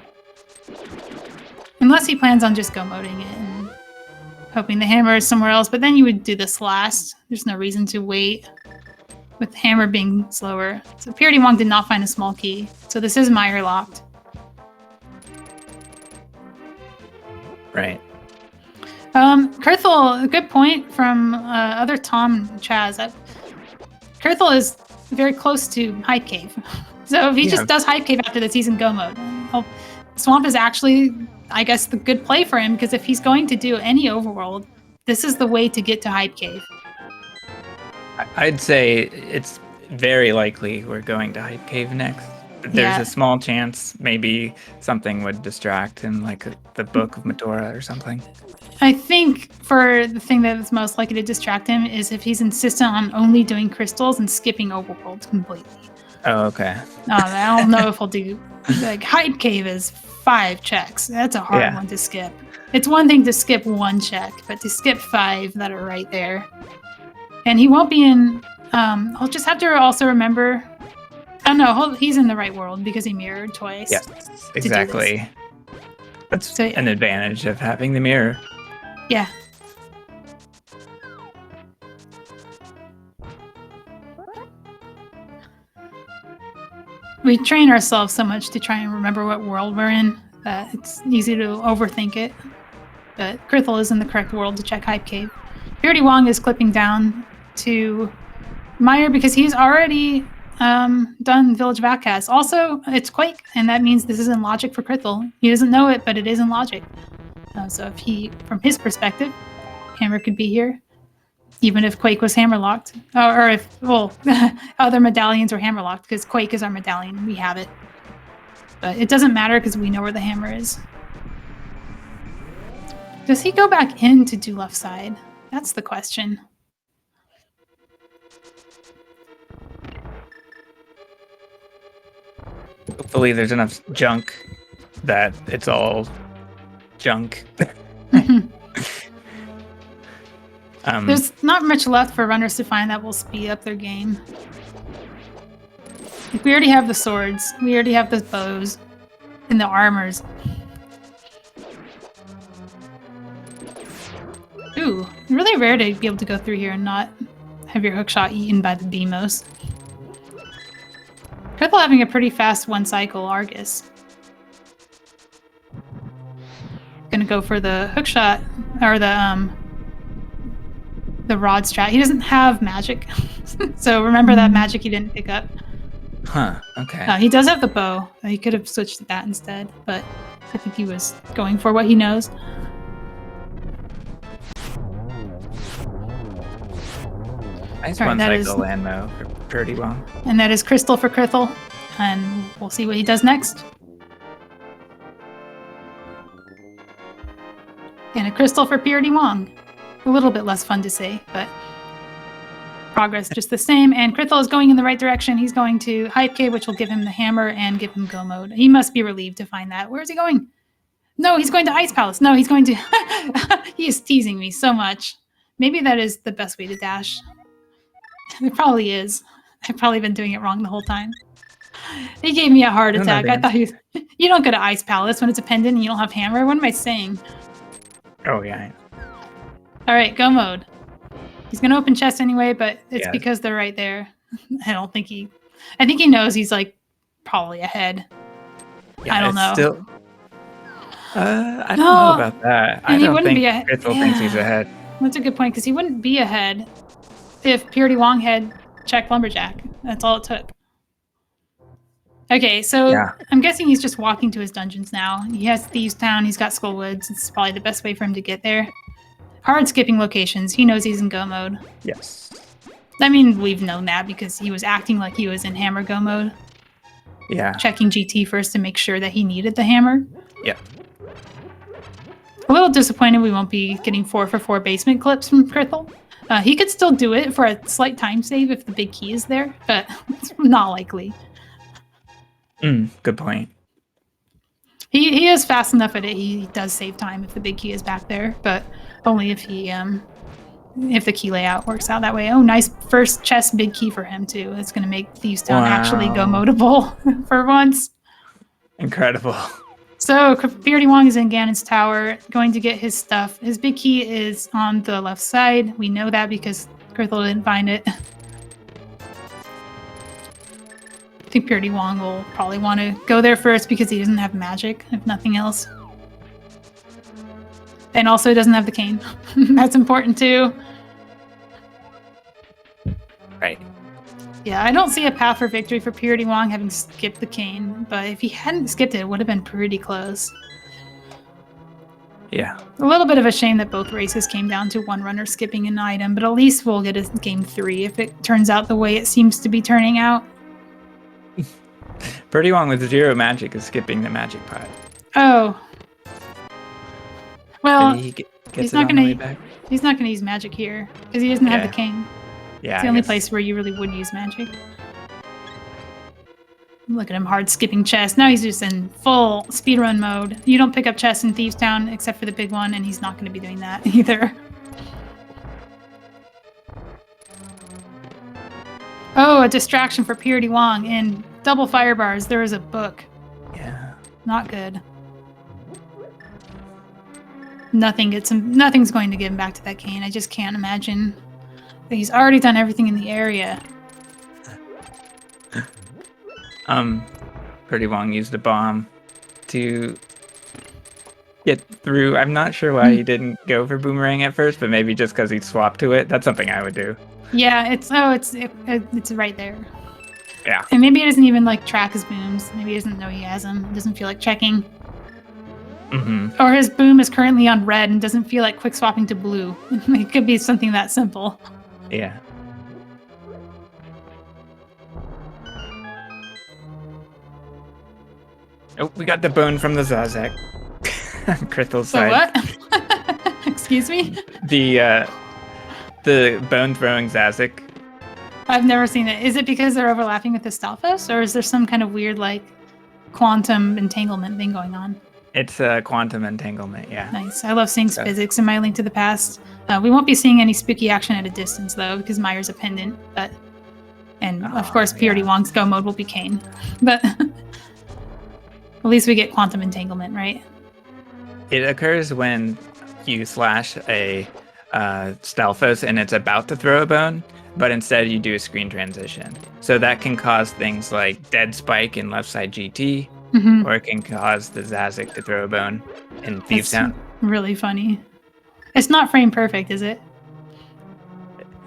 Unless he plans on just go moding it and hoping the hammer is somewhere else, but then you would do this last. There's no reason to wait with the hammer being slower. So Purity Wong did not find a small key. So this is Mire locked. Right. Krithel, a good point from other Tom and Chaz. Krithel is very close to Hype Cave. So if he just does Hype Cave after this, he's in go mode. Swamp is actually, I guess, the good play for him, because if he's going to do any overworld, this is the way to get to Hype Cave. I'd say it's very likely we're going to Hype Cave next. There's a small chance maybe something would distract him, like the Book of Medora or something. I think for the thing that is most likely to distract him is if he's insistent on only doing crystals and skipping overworld completely. Oh, okay. I don't know if he'll do, like, Hype Cave is 5 checks. That's a hard one to skip. It's one thing to skip 1 check, but to skip 5 that are right there. And he won't be in, I'll just have to also remember, oh no, he's in the right world because he mirrored twice. Yes, exactly. That's an advantage of having the mirror. Yeah. We train ourselves so much to try and remember what world we're in that it's easy to overthink it. But Krithel is in the correct world to check Hype Cave. Purity Wong is clipping down to Mire because he's already done Village of Outcasts. Also, it's Quake, and that means this is in logic for Krithel. He doesn't know it, but it is in logic. So if he, from his perspective, Hammer could be here, even if Quake was hammer locked, or if, well, other medallions were hammer locked, because Quake is our medallion. We have it. But it doesn't matter because we know where the hammer is. Does he go back in to do left side? That's the question. Hopefully there's enough junk that it's all junk. There's not much left for runners to find that will speed up their game. Like, we already have the swords, we already have the bows, and the armors. Ooh, really rare to be able to go through here and not have your hookshot eaten by the Beamos. Krithel having a pretty fast 1 cycle Argus. Gonna go for the hookshot, or the rod strat. He doesn't have magic, so remember that magic he didn't pick up. Huh, okay. He does have the bow. He could have switched to that instead, but I think he was going for what he knows. Nice one cycle land though for Purity Wong. And that is Crystal for Krithel, and we'll see what he does next. And a crystal for Purity Wong. A little bit less fun to say, but progress just the same. And Krithel is going in the right direction. He's going to Hype Cave, which will give him the hammer and give him go mode. He must be relieved to find that. Where is he going? No, he's going to Ice Palace. No, he's going to... He is teasing me so much. Maybe that is the best way to dash. It probably is. I've probably been doing it wrong the whole time. He gave me a heart attack. I thought you don't go to Ice Palace when it's a pendant and you don't have hammer. What am I saying? Oh, yeah. All right, go mode. He's going to open chest anyway, but it's because they're right there. I think he knows he's, like, probably ahead. Yeah, I don't know. Still, I don't know about that. I don't think Krithel thinks he's ahead. That's a good point, because he wouldn't be ahead if Purity Wong had checked Lumberjack. That's all it took. Okay, so Yeah. I'm guessing he's just walking to his dungeons now. He has Thieves Town, he's got Skullwoods. It's probably the best way for him to get there. Hard skipping locations. He knows he's in go mode. Yes. I mean, we've known that because he was acting like he was in hammer go mode. Yeah. Checking GT first to make sure that he needed the hammer. Yeah. A little disappointed we won't be getting 4 for 4 basement clips from Krithel. He could still do it for a slight time save if the big key is there, but it's not likely. Good point. He is fast enough at it. He does save time if the big key is back there, but only if if the key layout works out that way. Oh, nice first chest big key for him too. It's going to make Thieves Town actually go modable for once. Incredible. So prdwong is in Ganon's tower, going to get his stuff. His big key is on the left side. We know that because Krithel didn't find it. I think prdwong will probably want to go there first because he doesn't have magic, if nothing else. And also doesn't have the cane. That's important too. Right. Yeah, I don't see a path for victory for prdwong having skipped the cane, but if he hadn't skipped it, it would have been pretty close. Yeah. A little bit of a shame that both races came down to one runner skipping an item, but at least we'll get a game 3 if it turns out the way it seems to be turning out. prdwong with 0 magic is skipping the magic pot. Oh. Well, He's not going to use magic here because he doesn't have the cane. Yeah, it's the only place where you really would use magic. Look at him hard skipping chests. Now he's just in full speedrun mode. You don't pick up chests in Thieves Town except for the big one, and he's not going to be doing that either. Oh, a distraction for prdwong and double fire bars. There is a book. Yeah. Not good. Nothing's going to get him back to that cane. I just can't imagine. He's already done everything in the area. prdwong used a bomb to get through. I'm not sure why he didn't go for boomerang at first, but maybe just because he swapped to it. That's something I would do. Yeah, it's right there. Yeah. And maybe he doesn't even like track his booms. Maybe he doesn't know he has them. He doesn't feel like checking. Mm-hmm. Or his boom is currently on red and doesn't feel like quick swapping to blue. It could be something that simple. Yeah. Oh, we got the bone from the Zazek. Krithel's So side. what? Excuse me? The bone throwing Zazek. I've never seen it. Is it because they're overlapping with the Stalfos, or is there some kind of weird like quantum entanglement thing going on? It's quantum entanglement, yeah. Nice. I love seeing physics in my Link to the Past. We won't be seeing any spooky action at a distance though, because Myers a pendant. And of course, prdwong's go mode will be Kane. But at least we get quantum entanglement, right? It occurs when you slash a Stalfos and it's about to throw a bone, but instead you do a screen transition. So that can cause things like dead spike in left side GT, or it can cause the Zazek to throw a bone in Thieves Town. Really funny. It's not frame perfect, is it?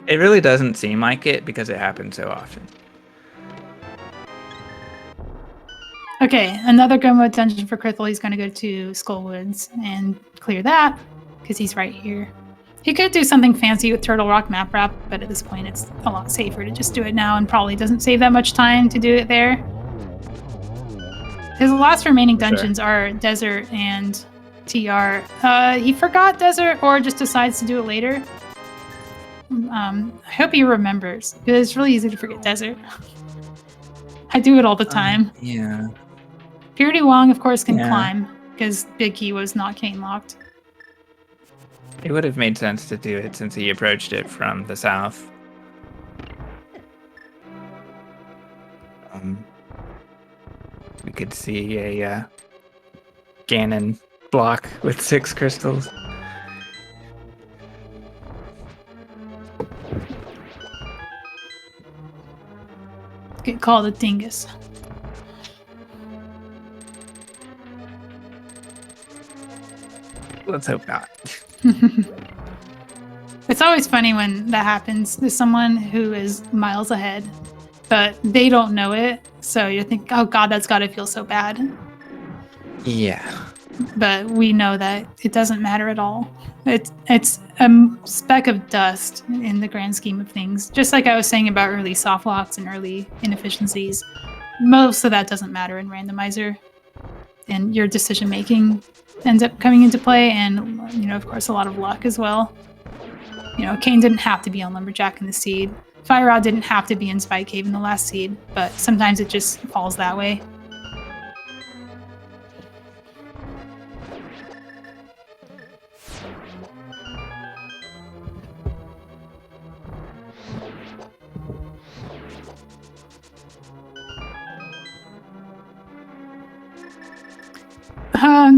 It really doesn't seem like it because it happens so often. Okay, another go mode dungeon for Krithel. He's going to go to Skullwoods and clear that because he's right here. He could do something fancy with Turtle Rock Map Wrap, but at this point it's a lot safer to just do it now and probably doesn't save that much time to do it there. His last remaining dungeons are Desert and TR. He forgot Desert or just decides to do it later. I hope he remembers, because it's really easy to forget Desert. I do it all the time. Yeah. prdwong, of course, can climb, because Big Key was not cane locked. It would have made sense to do it since he approached it from the south. We could see a Ganon block with 6 crystals. Get called a dingus. Let's hope not. It's always funny when that happens to someone who is miles ahead but they don't know it. So you think, oh God, that's got to feel so bad. Yeah. But we know that it doesn't matter at all. It's a speck of dust in the grand scheme of things. Just like I was saying about early soft locks and early inefficiencies, most of that doesn't matter in randomizer, and your decision making ends up coming into play, and of course a lot of luck as well. Kane didn't have to be on Lumberjack in the seed. Fire Rod didn't have to be in Spike Cave in the last seed, but sometimes it just falls that way.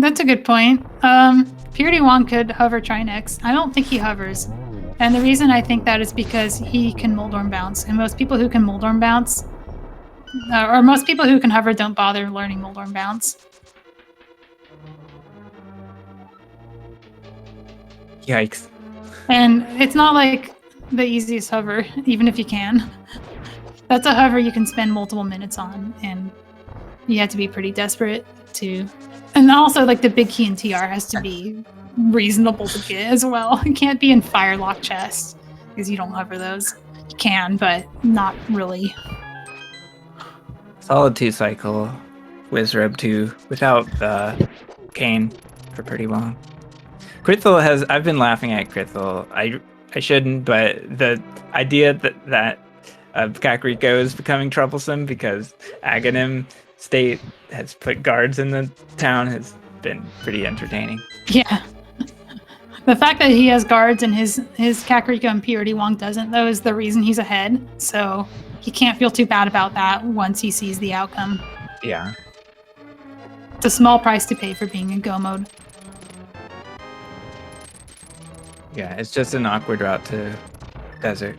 That's a good point. prdwong could hover Trinex. I don't think he hovers. And the reason I think that is because he can Moldorm bounce. And most people who can Moldorm bounce, or most people who can hover, don't bother learning Moldorm bounce. Yikes. And it's not like the easiest hover, even if you can. That's a hover you can spend multiple minutes on, and you have to be pretty desperate to. And also, like, the big key in TR has to be reasonable to get as well. It can't be in Firelock chests, because you don't hover those. You can, but not really. Solid 2 cycle. Wizrub 2 without Kane for pretty long. Krithel has. I've been laughing at Krithel. I shouldn't, but the idea that Kakariko is becoming troublesome because Aghanim State has put guards in the town has been pretty entertaining. Yeah. The fact that he has guards and his Kakariko and prdwong doesn't, though, is the reason he's ahead. So he can't feel too bad about that once he sees the outcome. Yeah. It's a small price to pay for being in go mode. Yeah, it's just an awkward route to desert.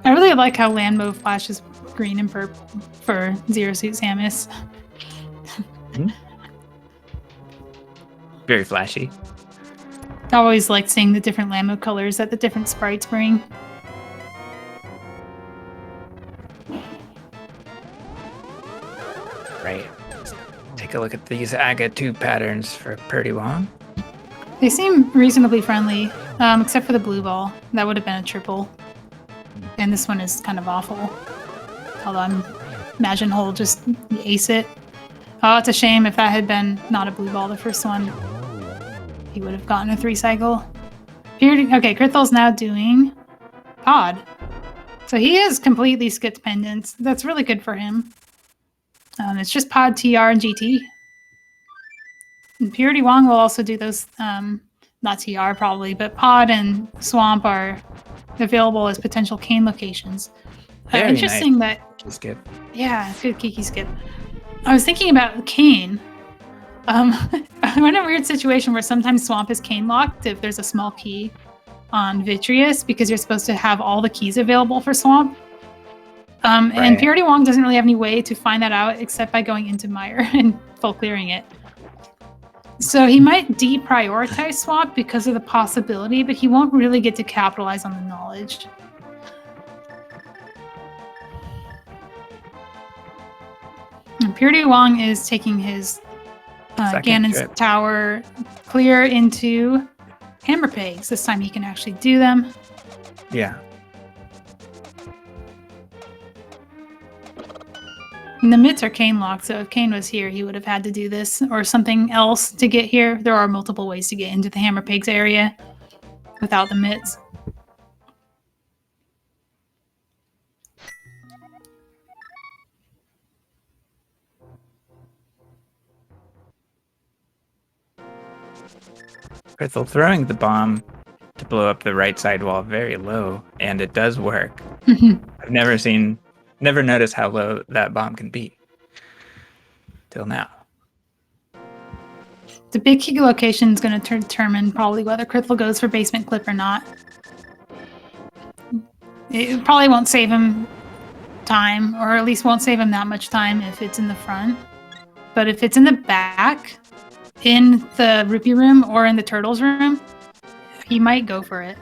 I really like how land mode flashes green and purple for Zero Suit Samus. Very flashy. I always liked seeing the different land mode colors that the different sprites bring. Right. Let's take a look at these Aga 2 patterns for prdwong. They seem reasonably friendly, except for the blue ball. That would have been a triple. And this one is kind of awful. Although I imagine he'll just ace it. Oh, it's a shame. If that had been not a blue ball, the first one, he would have gotten a 3 cycle. Okay, Krithel's now doing pod. So he has completely skipped pendants. That's really good for him. It's just pod, TR, and GT. And prdwong will also do those, not TR probably, but pod and swamp are available as potential Kane locations. Very interesting nice. that. Skip. Yeah, good Kiki skip. I was thinking about Kane. I'm in a weird situation where sometimes swamp is Kane locked if there's a small key on Vitreous, because you're supposed to have all the keys available for swamp. And prdwong doesn't really have any way to find that out except by going into Mire and full clearing it. So he might deprioritize swamp because of the possibility, but he won't really get to capitalize on the knowledge. And prdwong is taking his Ganon's tower clear into hammer pegs. This time he can actually do them. Yeah. And the mitts are Kane locked, so if Kane was here, he would have had to do this or something else to get here. There are multiple ways to get into the hammer pegs area without the mitts. Krithel throwing the bomb to blow up the right side wall very low, and it does work. I've never noticed how low that bomb can be till now. The big key location is going to determine probably whether Krithel goes for basement clip or not. It probably won't save him time, or at least won't save him that much time if it's in the front. But if it's in the back, in the rupee room or in the turtles room, he might go for it.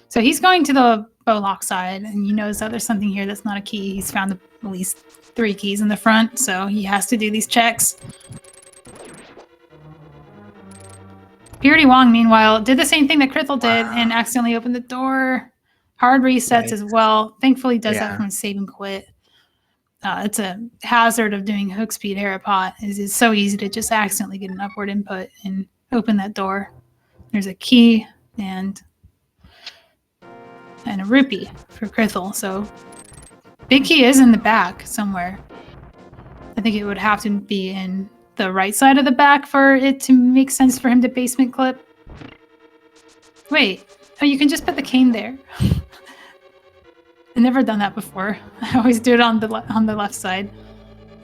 So he's going to the bowlock side, and he knows that there's something here that's not a key. He's found at least 3 keys in the front, so he has to do these checks. prdwong, meanwhile, did the same thing that Krithel did and accidentally opened the door. Hard resets as well. Thankfully, does that from a save and quit. It's a hazard of doing hook speed Harapot. It's so easy to just accidentally get an upward input and open that door. There's a key and a rupee for Krithel. So big key is in the back somewhere. I think it would have to be in the right side of the back for it to make sense for him to basement clip. Wait, oh, you can just put the cane there. I've never done that before. I always do it on the left side.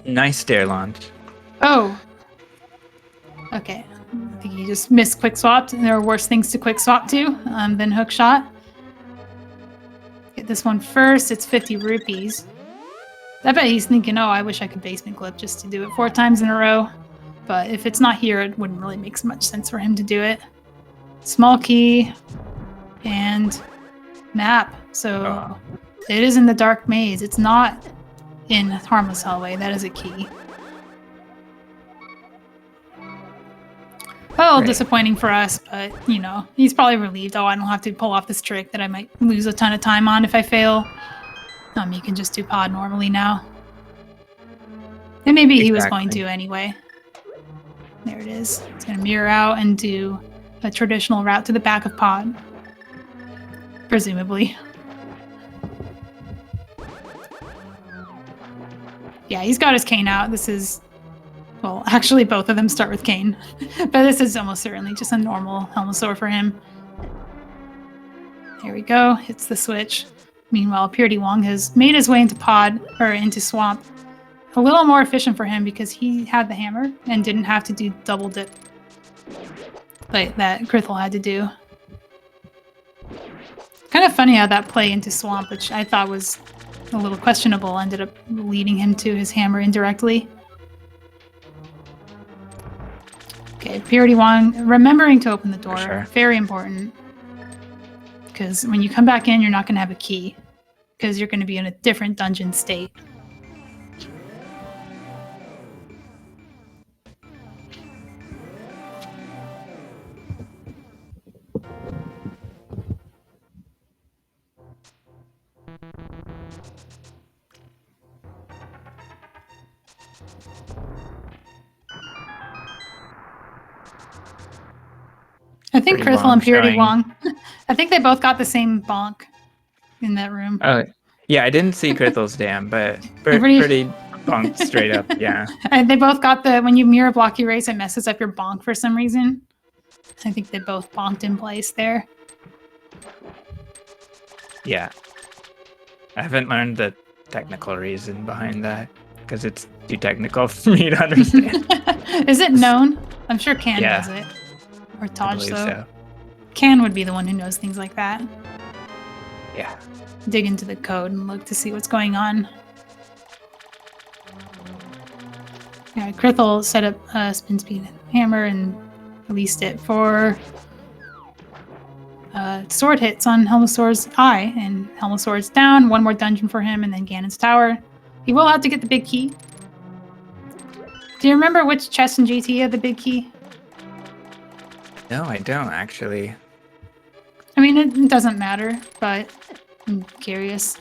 Nice stair launch. Oh. Okay. I think you just missed quick swapped. There are worse things to quick swap to than hook shot. Get this one first. It's 50 rupees. I bet he's thinking, oh, I wish I could basement clip just to do it 4 times in a row. But if it's not here, it wouldn't really make much sense for him to do it. Small key and map. So it is in the dark maze. It's not in Harmless Hallway. That is a key. Oh, disappointing for us, but, you know, he's probably relieved. Oh, I don't have to pull off this trick that I might lose a ton of time on if I fail. You can just do pod normally now. And maybe he was going to anyway. There it is. It's going to mirror out and do a traditional route to the back of pod. Presumably. Yeah, he's got his cane out. This is... Well, actually, both of them start with cane. But this is almost certainly just a normal Helmosaur for him. There we go. Hits the switch. Meanwhile, prdwong has made his way into pod, or into swamp. A little more efficient for him because he had the hammer and didn't have to do double dip like that Krithel had to do. Kind of funny how that play into swamp, which I thought was a little questionable, ended up leading him to his hammer indirectly. Okay, prdwong, remembering to open the door. Sure. Very important. Because when you come back in, you're not going to have a key. Because you're going to be in a different dungeon state. I think Krithel and prdwong, I think they both got the same bonk in that room. Oh, yeah, I didn't see Krithel's dam, but pretty bonked straight up, yeah. And they both got when you mirror block erase, it messes up your bonk for some reason. I think they both bonked in place there. Yeah. I haven't learned the technical reason behind that, because it's too technical for me to understand. Is it known? I'm sure Can knows it. Or Taj, though. So. Can would be the one who knows things like that. Yeah. Dig into the code and look to see what's going on. Yeah, Krithel set up a spin speed hammer and released it for sword hits on Helmosaur's eye. And Helmosaur's down. One more dungeon for him, and then Ganon's tower. He will have to get the big key. Do you remember which chest in GT had the big key? No, I don't, actually. I mean, it doesn't matter, but I'm curious.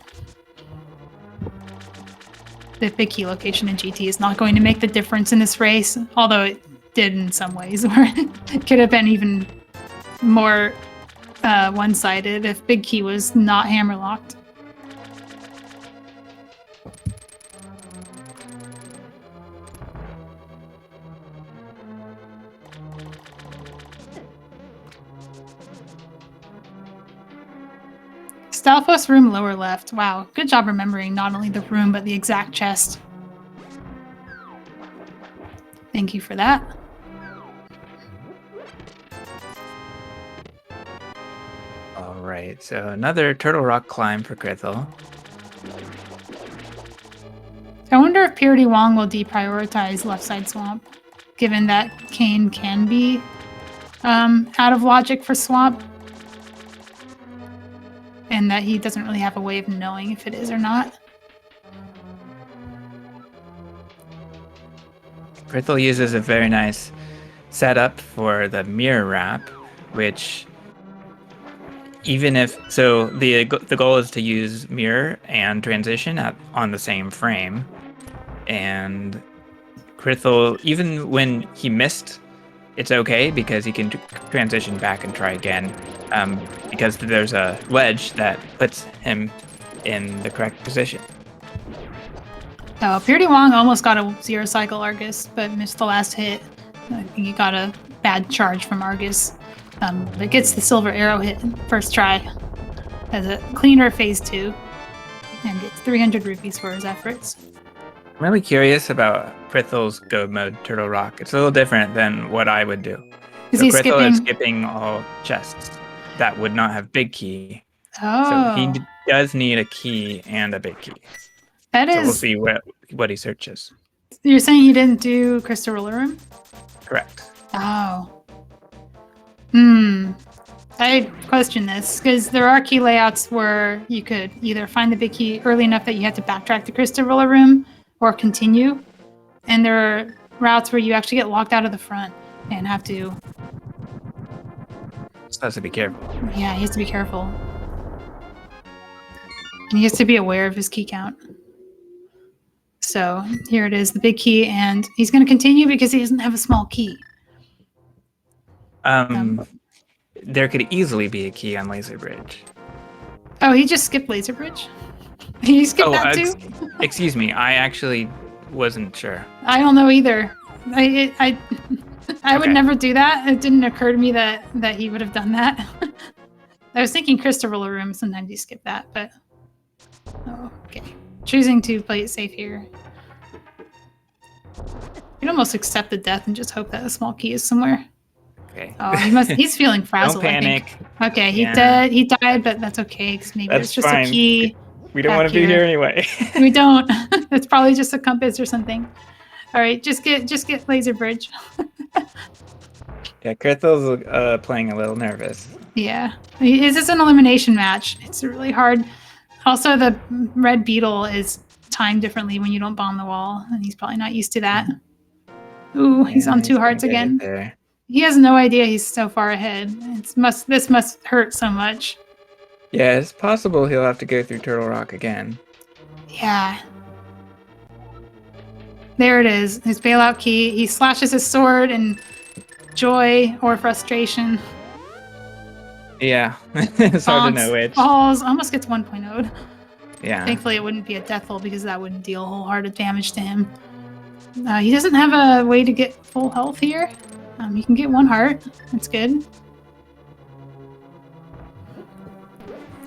The big key location in GT is not going to make the difference in this race, although it did in some ways, where it could have been even more one-sided if big key was not hammer-locked. Stalfos room lower left. Wow, good job remembering not only the room, but the exact chest. Thank you for that. All right, so another Turtle Rock climb for Krithel. I wonder if prdwong will deprioritize left side swamp, given that Kane can be out of logic for swamp, and that he doesn't really have a way of knowing if it is or not. Krithel uses a very nice setup for the mirror wrap, which even if so, the goal is to use mirror and transition on the same frame, and Krithel, even when he missed, it's okay because he can transition back and try again, because there's a ledge that puts him in the correct position. Oh, prdwong almost got a 0 cycle Argus, but missed the last hit. I think he got a bad charge from Argus. But gets the silver arrow hit first try. Has a cleaner phase 2. And gets 300 rupees for his efforts. I'm really curious about Krithel's go mode Turtle Rock. It's a little different than what I would do. Is so he Krithel is skipping? skipping all chests that would not have big key. Oh. So he does need a key and a big key. That is... So we'll see what he searches. You're saying he didn't do Crystal Ruler Room? Correct. Oh. I question this, because there are key layouts where you could either find the big key early enough that you have to backtrack the Crystal Roller Room, or continue. And there are routes where you actually get locked out of the front and have to... Just has to be careful. Yeah, he has to be careful. And he has to be aware of his key count. So here it is, the big key, and he's going to continue because he doesn't have a small key. There could easily be a key on Laser Bridge. Oh, he just skipped Laser Bridge? He skipped that too? Excuse me, I actually wasn't sure. I don't know either. I would never do that. It didn't occur to me that he would have done that. I was thinking Crystal Roller Room, sometimes you skip that, but... Oh, okay. Choosing to play it safe here. You'd almost accept the death and just hope that a small key is somewhere. Okay. Oh, he's feeling frazzled. Don't panic. I think. Okay, he died, but that's okay, because maybe That's it's just fine. a key. We don't want to be here anyway. We don't. It's probably just a compass or something. All right, just get Laser Bridge. Yeah, Krithel's playing a little nervous. Yeah, this is an elimination match. It's really hard. Also, the red beetle is timed differently when you don't bomb the wall, and he's probably not used to that. Ooh, he's on 2 hearts again. There. He has no idea he's so far ahead. This must hurt so much. Yeah, it's possible he'll have to go through Turtle Rock again. Yeah. There it is, his bailout key. He slashes his sword in joy or frustration. Yeah, it's hard to know which. Falls, almost gets 1.0'd. Yeah. Thankfully, it wouldn't be a death roll because that wouldn't deal wholehearted damage to him. He doesn't have a way to get full health here. You can get 1 heart. That's good.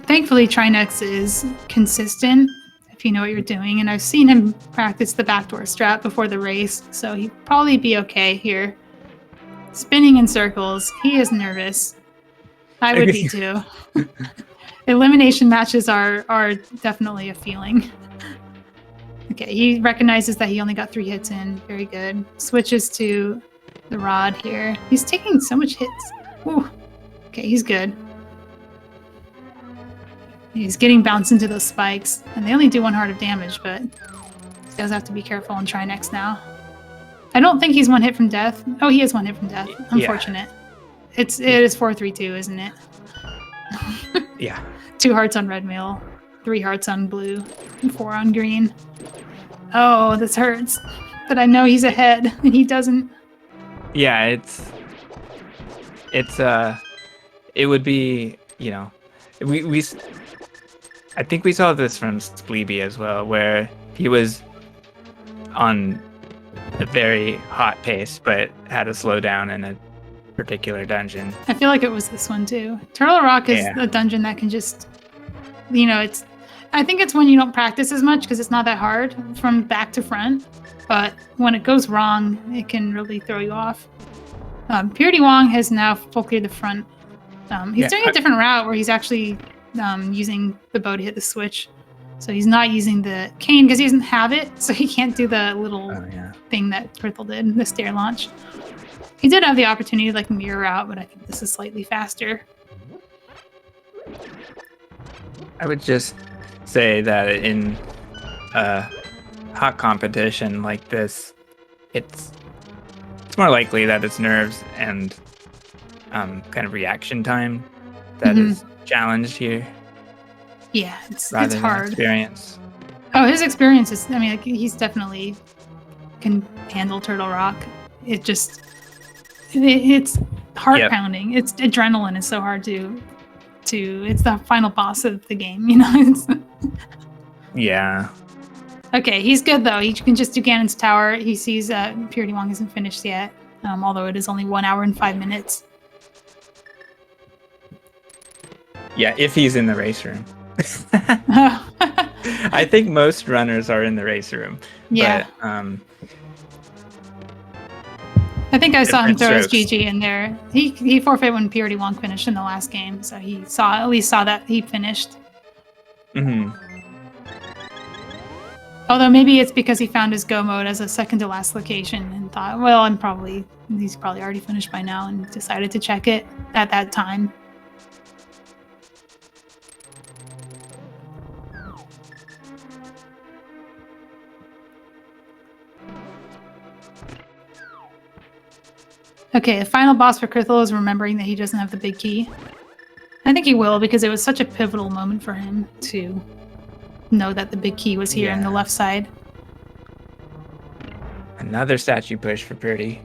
Thankfully, Trinex is consistent if you know what you're doing, and I've seen him practice the backdoor strat before the race, so he'd probably be okay here. Spinning in circles. He is nervous. I would be too. Elimination matches are definitely a feeling. Okay, he recognizes that he only got 3 hits in. Very good. Switches to the rod here. He's taking so much hits. Ooh. Okay, he's good. He's getting bounced into those spikes, and they only do 1 heart of damage, but he does have to be careful and try next now. I don't think he's 1 hit from death. Oh, he is 1 hit from death. Unfortunate. Yeah. It is 4-3-2, isn't it? Yeah. 2 hearts on red mail, 3 hearts on blue, and 4 on green. Oh, this hurts. But I know he's ahead, and he doesn't. Yeah, it would be, you know, I think we saw this from Spleeby as well, where he was on a very hot pace, but had to slow down in a particular dungeon. I feel like it was this one too. Turtle Rock is a dungeon that can just I think it's when you don't practice as much because it's not that hard from back to front. But when it goes wrong, it can really throw you off. prdwong has now full cleared the front. He's doing a different route where he's actually using the bow to hit the switch. So he's not using the cane because he doesn't have it, so he can't do the little thing that Krithel did, the stair launch. He did have the opportunity to mirror out, but I think this is slightly faster. I would just say that in a hot competition like this, it's more likely that it's nerves and kind of reaction time that is challenged here. Yeah, it's hard. Experience. Oh, his experience is, he's definitely can handle Turtle Rock. It's heart pounding. It's adrenaline. It's so hard to it's the final boss of the game, Yeah. Okay, he's good though. He can just do Ganon's Tower. He sees prdwong isn't finished yet, although it is only 1 hour and 5 minutes. Yeah, if he's in the race room. I think most runners are in the race room. Yeah. But, I think I saw him throw his GG in there. He forfeit when prdwong finished in the last game, so he at least saw that he finished. Although maybe it's because he found his go mode as a second to last location and thought, well, he's probably already finished by now, and decided to check it at that time. Okay, the final boss for Krithel is remembering that he doesn't have the big key. I think he will, because it was such a pivotal moment for him to know that the big key was here on the left side. Another statue push for Purdy.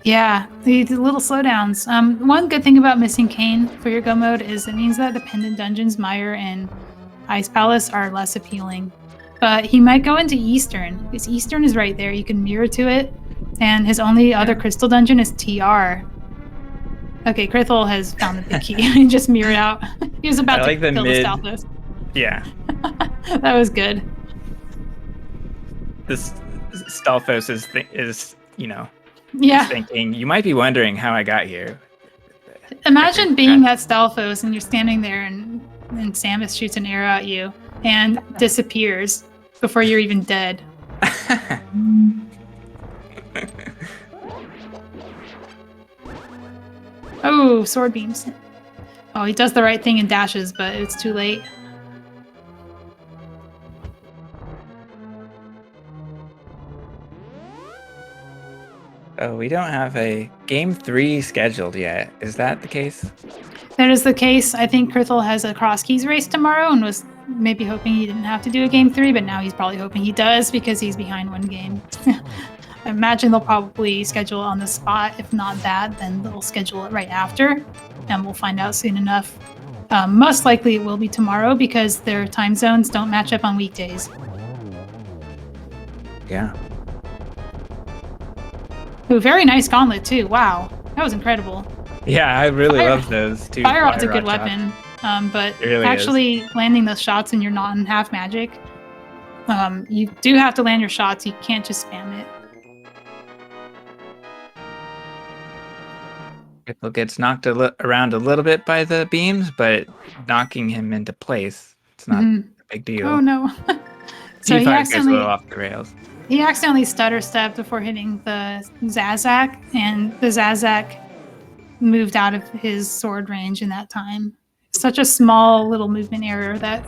Yeah, the little slowdowns. One good thing about missing Kane for your go mode is it means that the Pendant Dungeons, Mire, and Ice Palace are less appealing. But he might go into Eastern, because Eastern is right there. You can mirror to it. And his only other crystal dungeon is TR. Okay, Krithel has found the big key. He just mirrored out. He was about to kill the Stalfos. Yeah. That was good. This Stalfos is thinking, you might be wondering how I got here. Imagine being that Stalfos and you're standing there and Samus shoots an arrow at you and disappears before you're even dead. Oh, sword beams. Oh, he does the right thing and dashes, but it's too late. Oh, we don't have a Game 3 scheduled yet. Is that the case? That is the case. I think Krithel has a cross keys race tomorrow and was maybe hoping he didn't have to do a Game 3, but now he's probably hoping he does because he's behind one game. I imagine they'll probably schedule it on the spot. If not that, then they'll schedule it right after, and we'll find out soon enough. Most likely it will be tomorrow because their time zones don't match up on weekdays. Yeah. Ooh, very nice gauntlet too. Wow, that was incredible. Yeah, I really love those too. Fire Rod's a good weapon, but really actually landing those shots when you're not in half magic, you do have to land your shots. You can't just spam it. Krithel gets knocked around a little bit by the beams, but knocking him into place, it's not a big deal. Oh no. So he goes a little off the rails. He accidentally stutter stepped before hitting the Zazak, and the Zazak moved out of his sword range in that time. Such a small little movement error that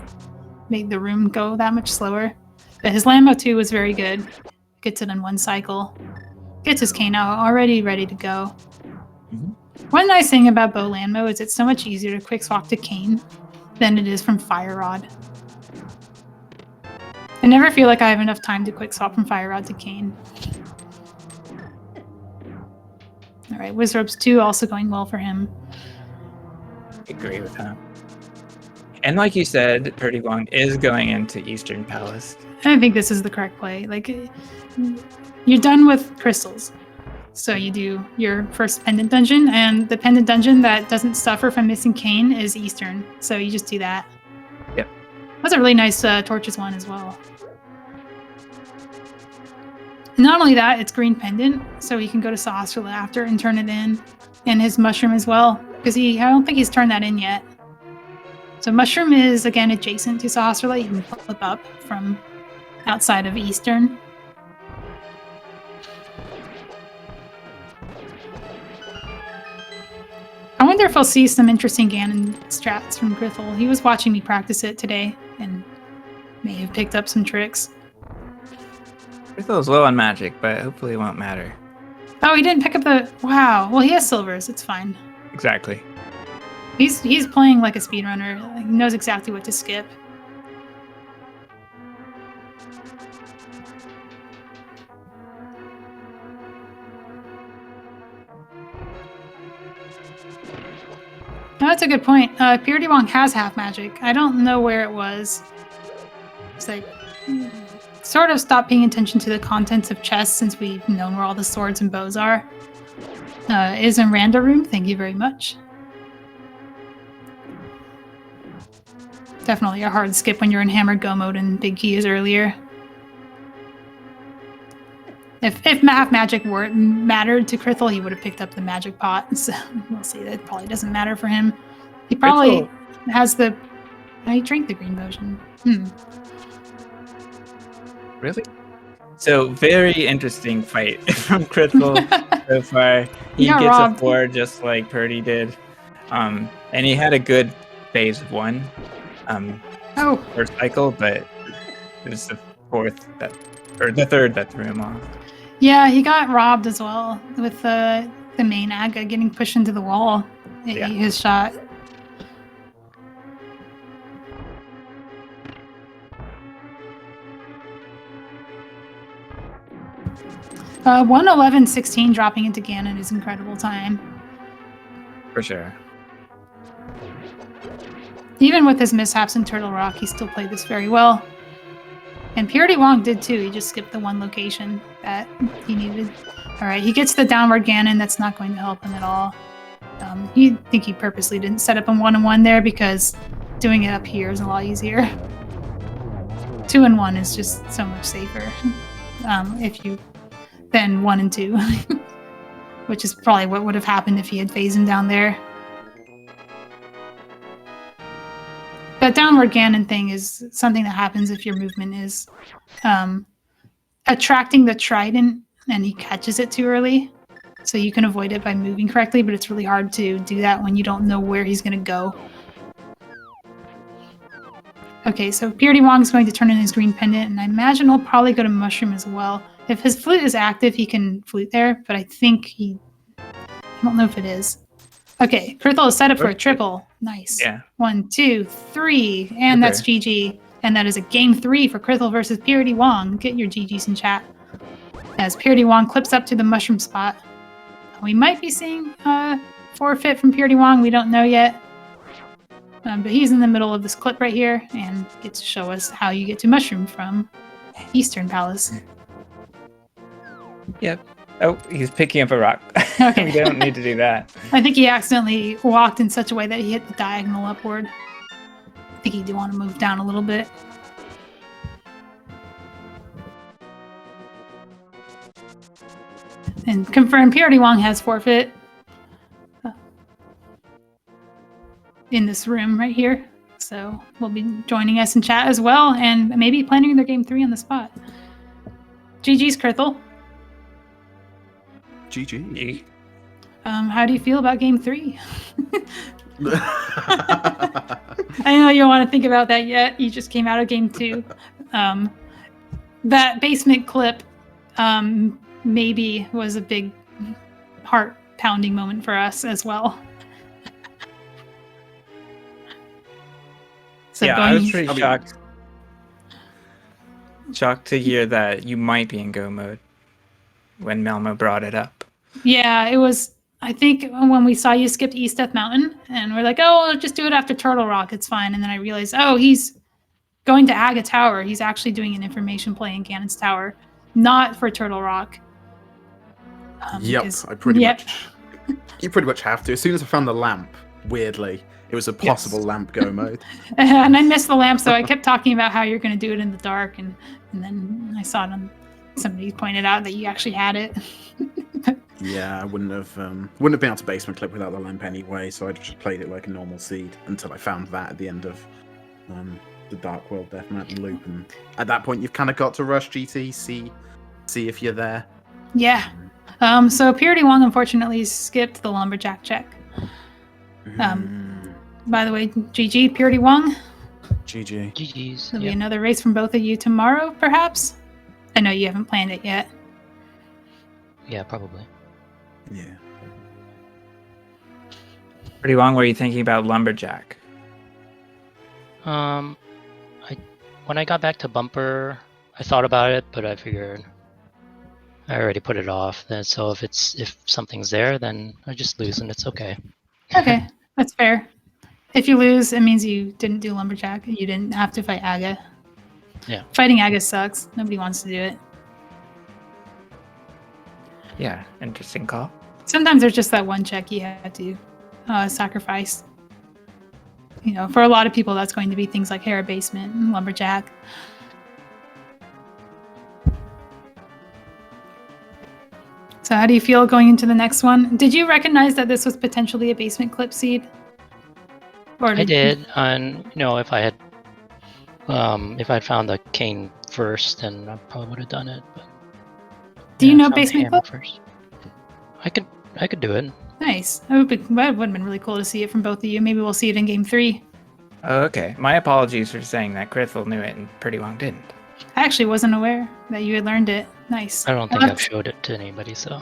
made the room go that much slower. But his Lambo 2 was very good. Gets it in one cycle. Gets his cane out, already ready to go. One nice thing about Bow Landmo is it's so much easier to quick swap to Cane than it is from Fire Rod. I never feel like I have enough time to quick swap from Fire Rod to Cane. Alright, Wizropes 2 also going well for him. I agree with that. And like you said, prdwong is going into Eastern Palace. I think this is the correct play. Like, you're done with crystals. So you do your first pendant dungeon, and the pendant dungeon that doesn't suffer from missing Cane is Eastern. So you just do that. Yep. That's a really nice Torches one as well. Not only that, it's green pendant, so he can go to Saucerla after and turn it in. And his mushroom as well, because I don't think he's turned that in yet. So mushroom is, again, adjacent to Saucerla. You can flip up from outside of Eastern. I wonder if I'll see some interesting Ganon strats from Krithel. He was watching me practice it today and may have picked up some tricks. Krithel's low on magic, but hopefully it won't matter. Oh, he didn't pick up the... Wow. Well, he has silvers. It's fine. Exactly. He's playing like a speedrunner. He knows exactly what to skip. No, that's a good point. prdwong has half magic. I don't know where it was. It's like... Sort of stopped paying attention to the contents of chests since we've known where all the swords and bows are. Is in Rando room. Thank you very much. Definitely a hard skip when you're in Hammered Go mode and Big Key is earlier. If half magic mattered to Krithel, he would have picked up the magic pot. So we'll see. That probably doesn't matter for him. He probably has the... I drank the green potion. Really? So very interesting fight from Krithel so far. He gets robbed. A 4 just like Purdy did. And he had a good phase 1 first cycle, but it was the third that threw him off. Yeah, he got robbed as well with the main Aga getting pushed into the wall. His shot. 1:11:16 dropping into Ganon is incredible time. For sure. Even with his mishaps in Turtle Rock, he still played this very well. And prdwong did too. He just skipped the one location that he needed. Alright, he gets the downward Ganon. That's not going to help him at all. You think he purposely didn't set up a 1-on-1 there because doing it up here is a lot easier. 2-and-1 is just so much safer. If you... Than 1 and 2, which is probably what would have happened if he had phased him down there. That downward Ganon thing is something that happens if your movement is attracting the trident and he catches it too early. So you can avoid it by moving correctly, but it's really hard to do that when you don't know where he's going to go. Okay, so prdwong is going to turn in his green pendant, and I imagine he'll probably go to mushroom as well. If his flute is active, he can flute there, but I think I don't know if it is. Okay, Krithel is set up for a triple. Nice. Yeah. 1, 2, 3, and that's GG. And that is a game 3 for Krithel versus prdwong. Get your GGs in chat. As prdwong clips up to the mushroom spot. We might be seeing forfeit from prdwong. We don't know yet. But he's in the middle of this clip right here and gets to show us how you get to mushroom from Eastern Palace. Yep. Oh, he's picking up a rock. Okay. We don't need to do that. I think he accidentally walked in such a way that he hit the diagonal upward. I think he did want to move down a little bit. And confirm prdwong has forfeit. In this room right here. So we'll be joining us in chat as well and maybe planning their game 3 on the spot. GG's, Krithel. GG. How do you feel about game 3? I know you don't want to think about that yet. You just came out of game 2. That basement clip maybe was a big heart-pounding moment for us as well. So yeah, I was pretty shocked. Shocked to hear that you might be in go mode when Melmo brought it up. Yeah, it was, I think when we saw you skipped East Death Mountain and we're like, oh, we'll just do it after Turtle Rock, it's fine. And then I realized, oh, he's going to Aga Tower. He's actually doing an information play in Ganon's Tower, not for Turtle Rock. Yep, I pretty much. You pretty much have to. As soon as I found the lamp, weirdly, It was a possible lamp go mode. And I missed the lamp, so I kept talking about how you're going to do it in the dark, and then I saw it on somebody pointed out that you actually had it. Yeah, I wouldn't have been able to basement clip without the lamp anyway, so I just played it like a normal seed until I found that at the end of the Dark World Death Mountain loop, and at that point you've kind of got to rush GT, see if you're there. Yeah. So prdwong unfortunately skipped the lumberjack check. By the way, GG prdwong. GG. GG's. There'll be another race from both of you tomorrow, perhaps. I know you haven't planned it yet. Yeah, probably. Yeah. Pretty long. Were you thinking about lumberjack? When I got back to bumper, I thought about it, but I figured I already put it off. Then so if something's there, then I just lose and it's okay. Okay, that's fair. If you lose, it means you didn't do lumberjack. You didn't have to fight Aga. Yeah. Fighting Aga sucks. Nobody wants to do it. Yeah, interesting call. Sometimes there's just that one check you had to sacrifice. You know, for a lot of people, that's going to be things like Hera Basement and Lumberjack. So how do you feel going into the next one? Did you recognize that this was potentially a basement clip seed? Or I did, and if I'd found the cane first, then I probably would have done it. But do you know I found the basement hammer clip? first? I could do it. Nice. That would have been really cool to see it from both of you. Maybe we'll see it in game 3. Oh, okay. My apologies for saying that Krithel knew it and Pretty Long didn't. I actually wasn't aware that you had learned it. Nice. I don't think I've showed it to anybody, so.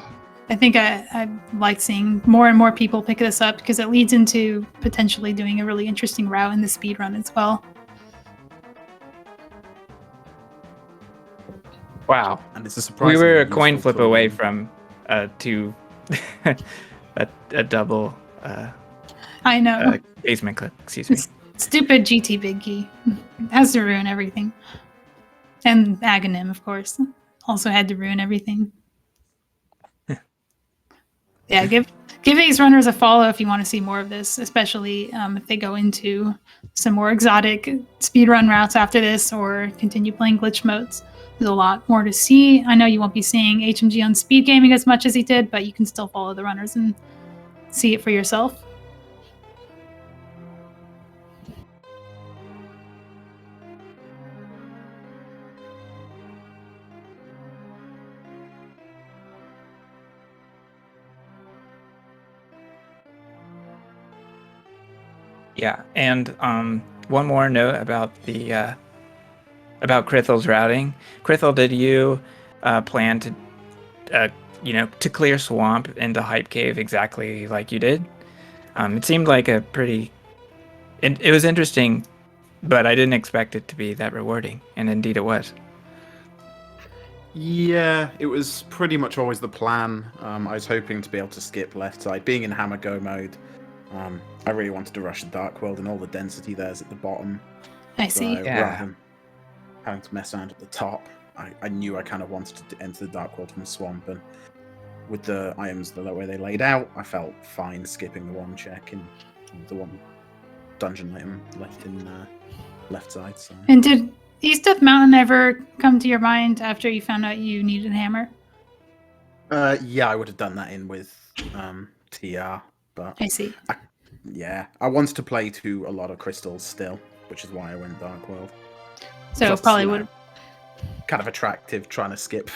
I think I like seeing more and more people pick this up because it leads into potentially doing a really interesting route in the speedrun as well. Wow. And it's a surprise. We were a coin flip away from a double I know. basement clip. Excuse me. Stupid GT Big Key. It has to ruin everything. And Aghanim, of course, also had to ruin everything. Yeah, give these runners a follow if you want to see more of this, especially if they go into some more exotic speedrun routes after this or continue playing glitch modes. There's a lot more to see. I know you won't be seeing HMG on SpeedGaming as much as he did, but you can still follow the runners and see it for yourself. Yeah, and one more note about the about Krithel's routing. Krithel, did you plan to to clear swamp into Hype Cave exactly like you did? It seemed like a pretty. It was interesting, but I didn't expect it to be that rewarding, and indeed it was. Yeah, it was pretty much always the plan. I was hoping to be able to skip left side. Being in hammer go mode, I really wanted to rush the Dark World, and all the density there's at the bottom. I see. So Yeah. rather than having to mess around at the top, I knew I kind of wanted to enter the Dark World from swamp, and with the items the way they laid out, I felt fine skipping the one check and the one dungeon item left in left side. So. And did East Death Mountain ever come to your mind after you found out you needed a hammer? Yeah, I would have done that in with TR, but I see. I wanted to play to a lot of crystals still, which is why I went Dark World. So Plus, probably would. Kind of attractive trying to skip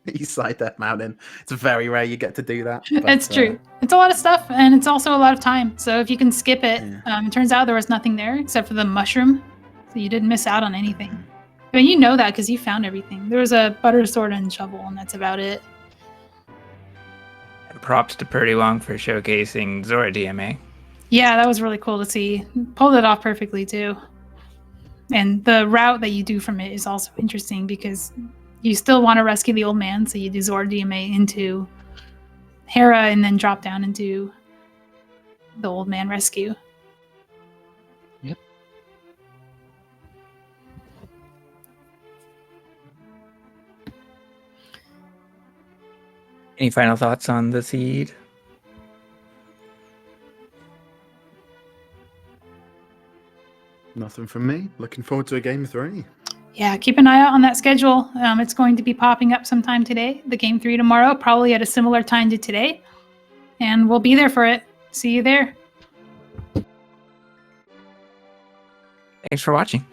East Side Death Mountain. It's very rare you get to do that. But, It's true. It's a lot of stuff, and it's also a lot of time. So if you can skip it, it turns out there was nothing there except for the mushroom, so you didn't miss out on anything. I mean, you know that because you found everything. There was a butter sword and shovel, and that's about it. And props to Purdy Wong for showcasing Zora DMA. Yeah, that was really cool to see. Pulled it off perfectly too. And the route that you do from it is also interesting because you still want to rescue the old man, so you do Zora DMA into Hera and then drop down and do the old man rescue. Yep. Any final thoughts on the seed? Nothing from me. Looking forward to a game 3. Yeah, keep an eye out on that schedule. It's going to be popping up sometime today. The game 3 tomorrow, probably at a similar time to today. And we'll be there for it. See you there. Thanks for watching.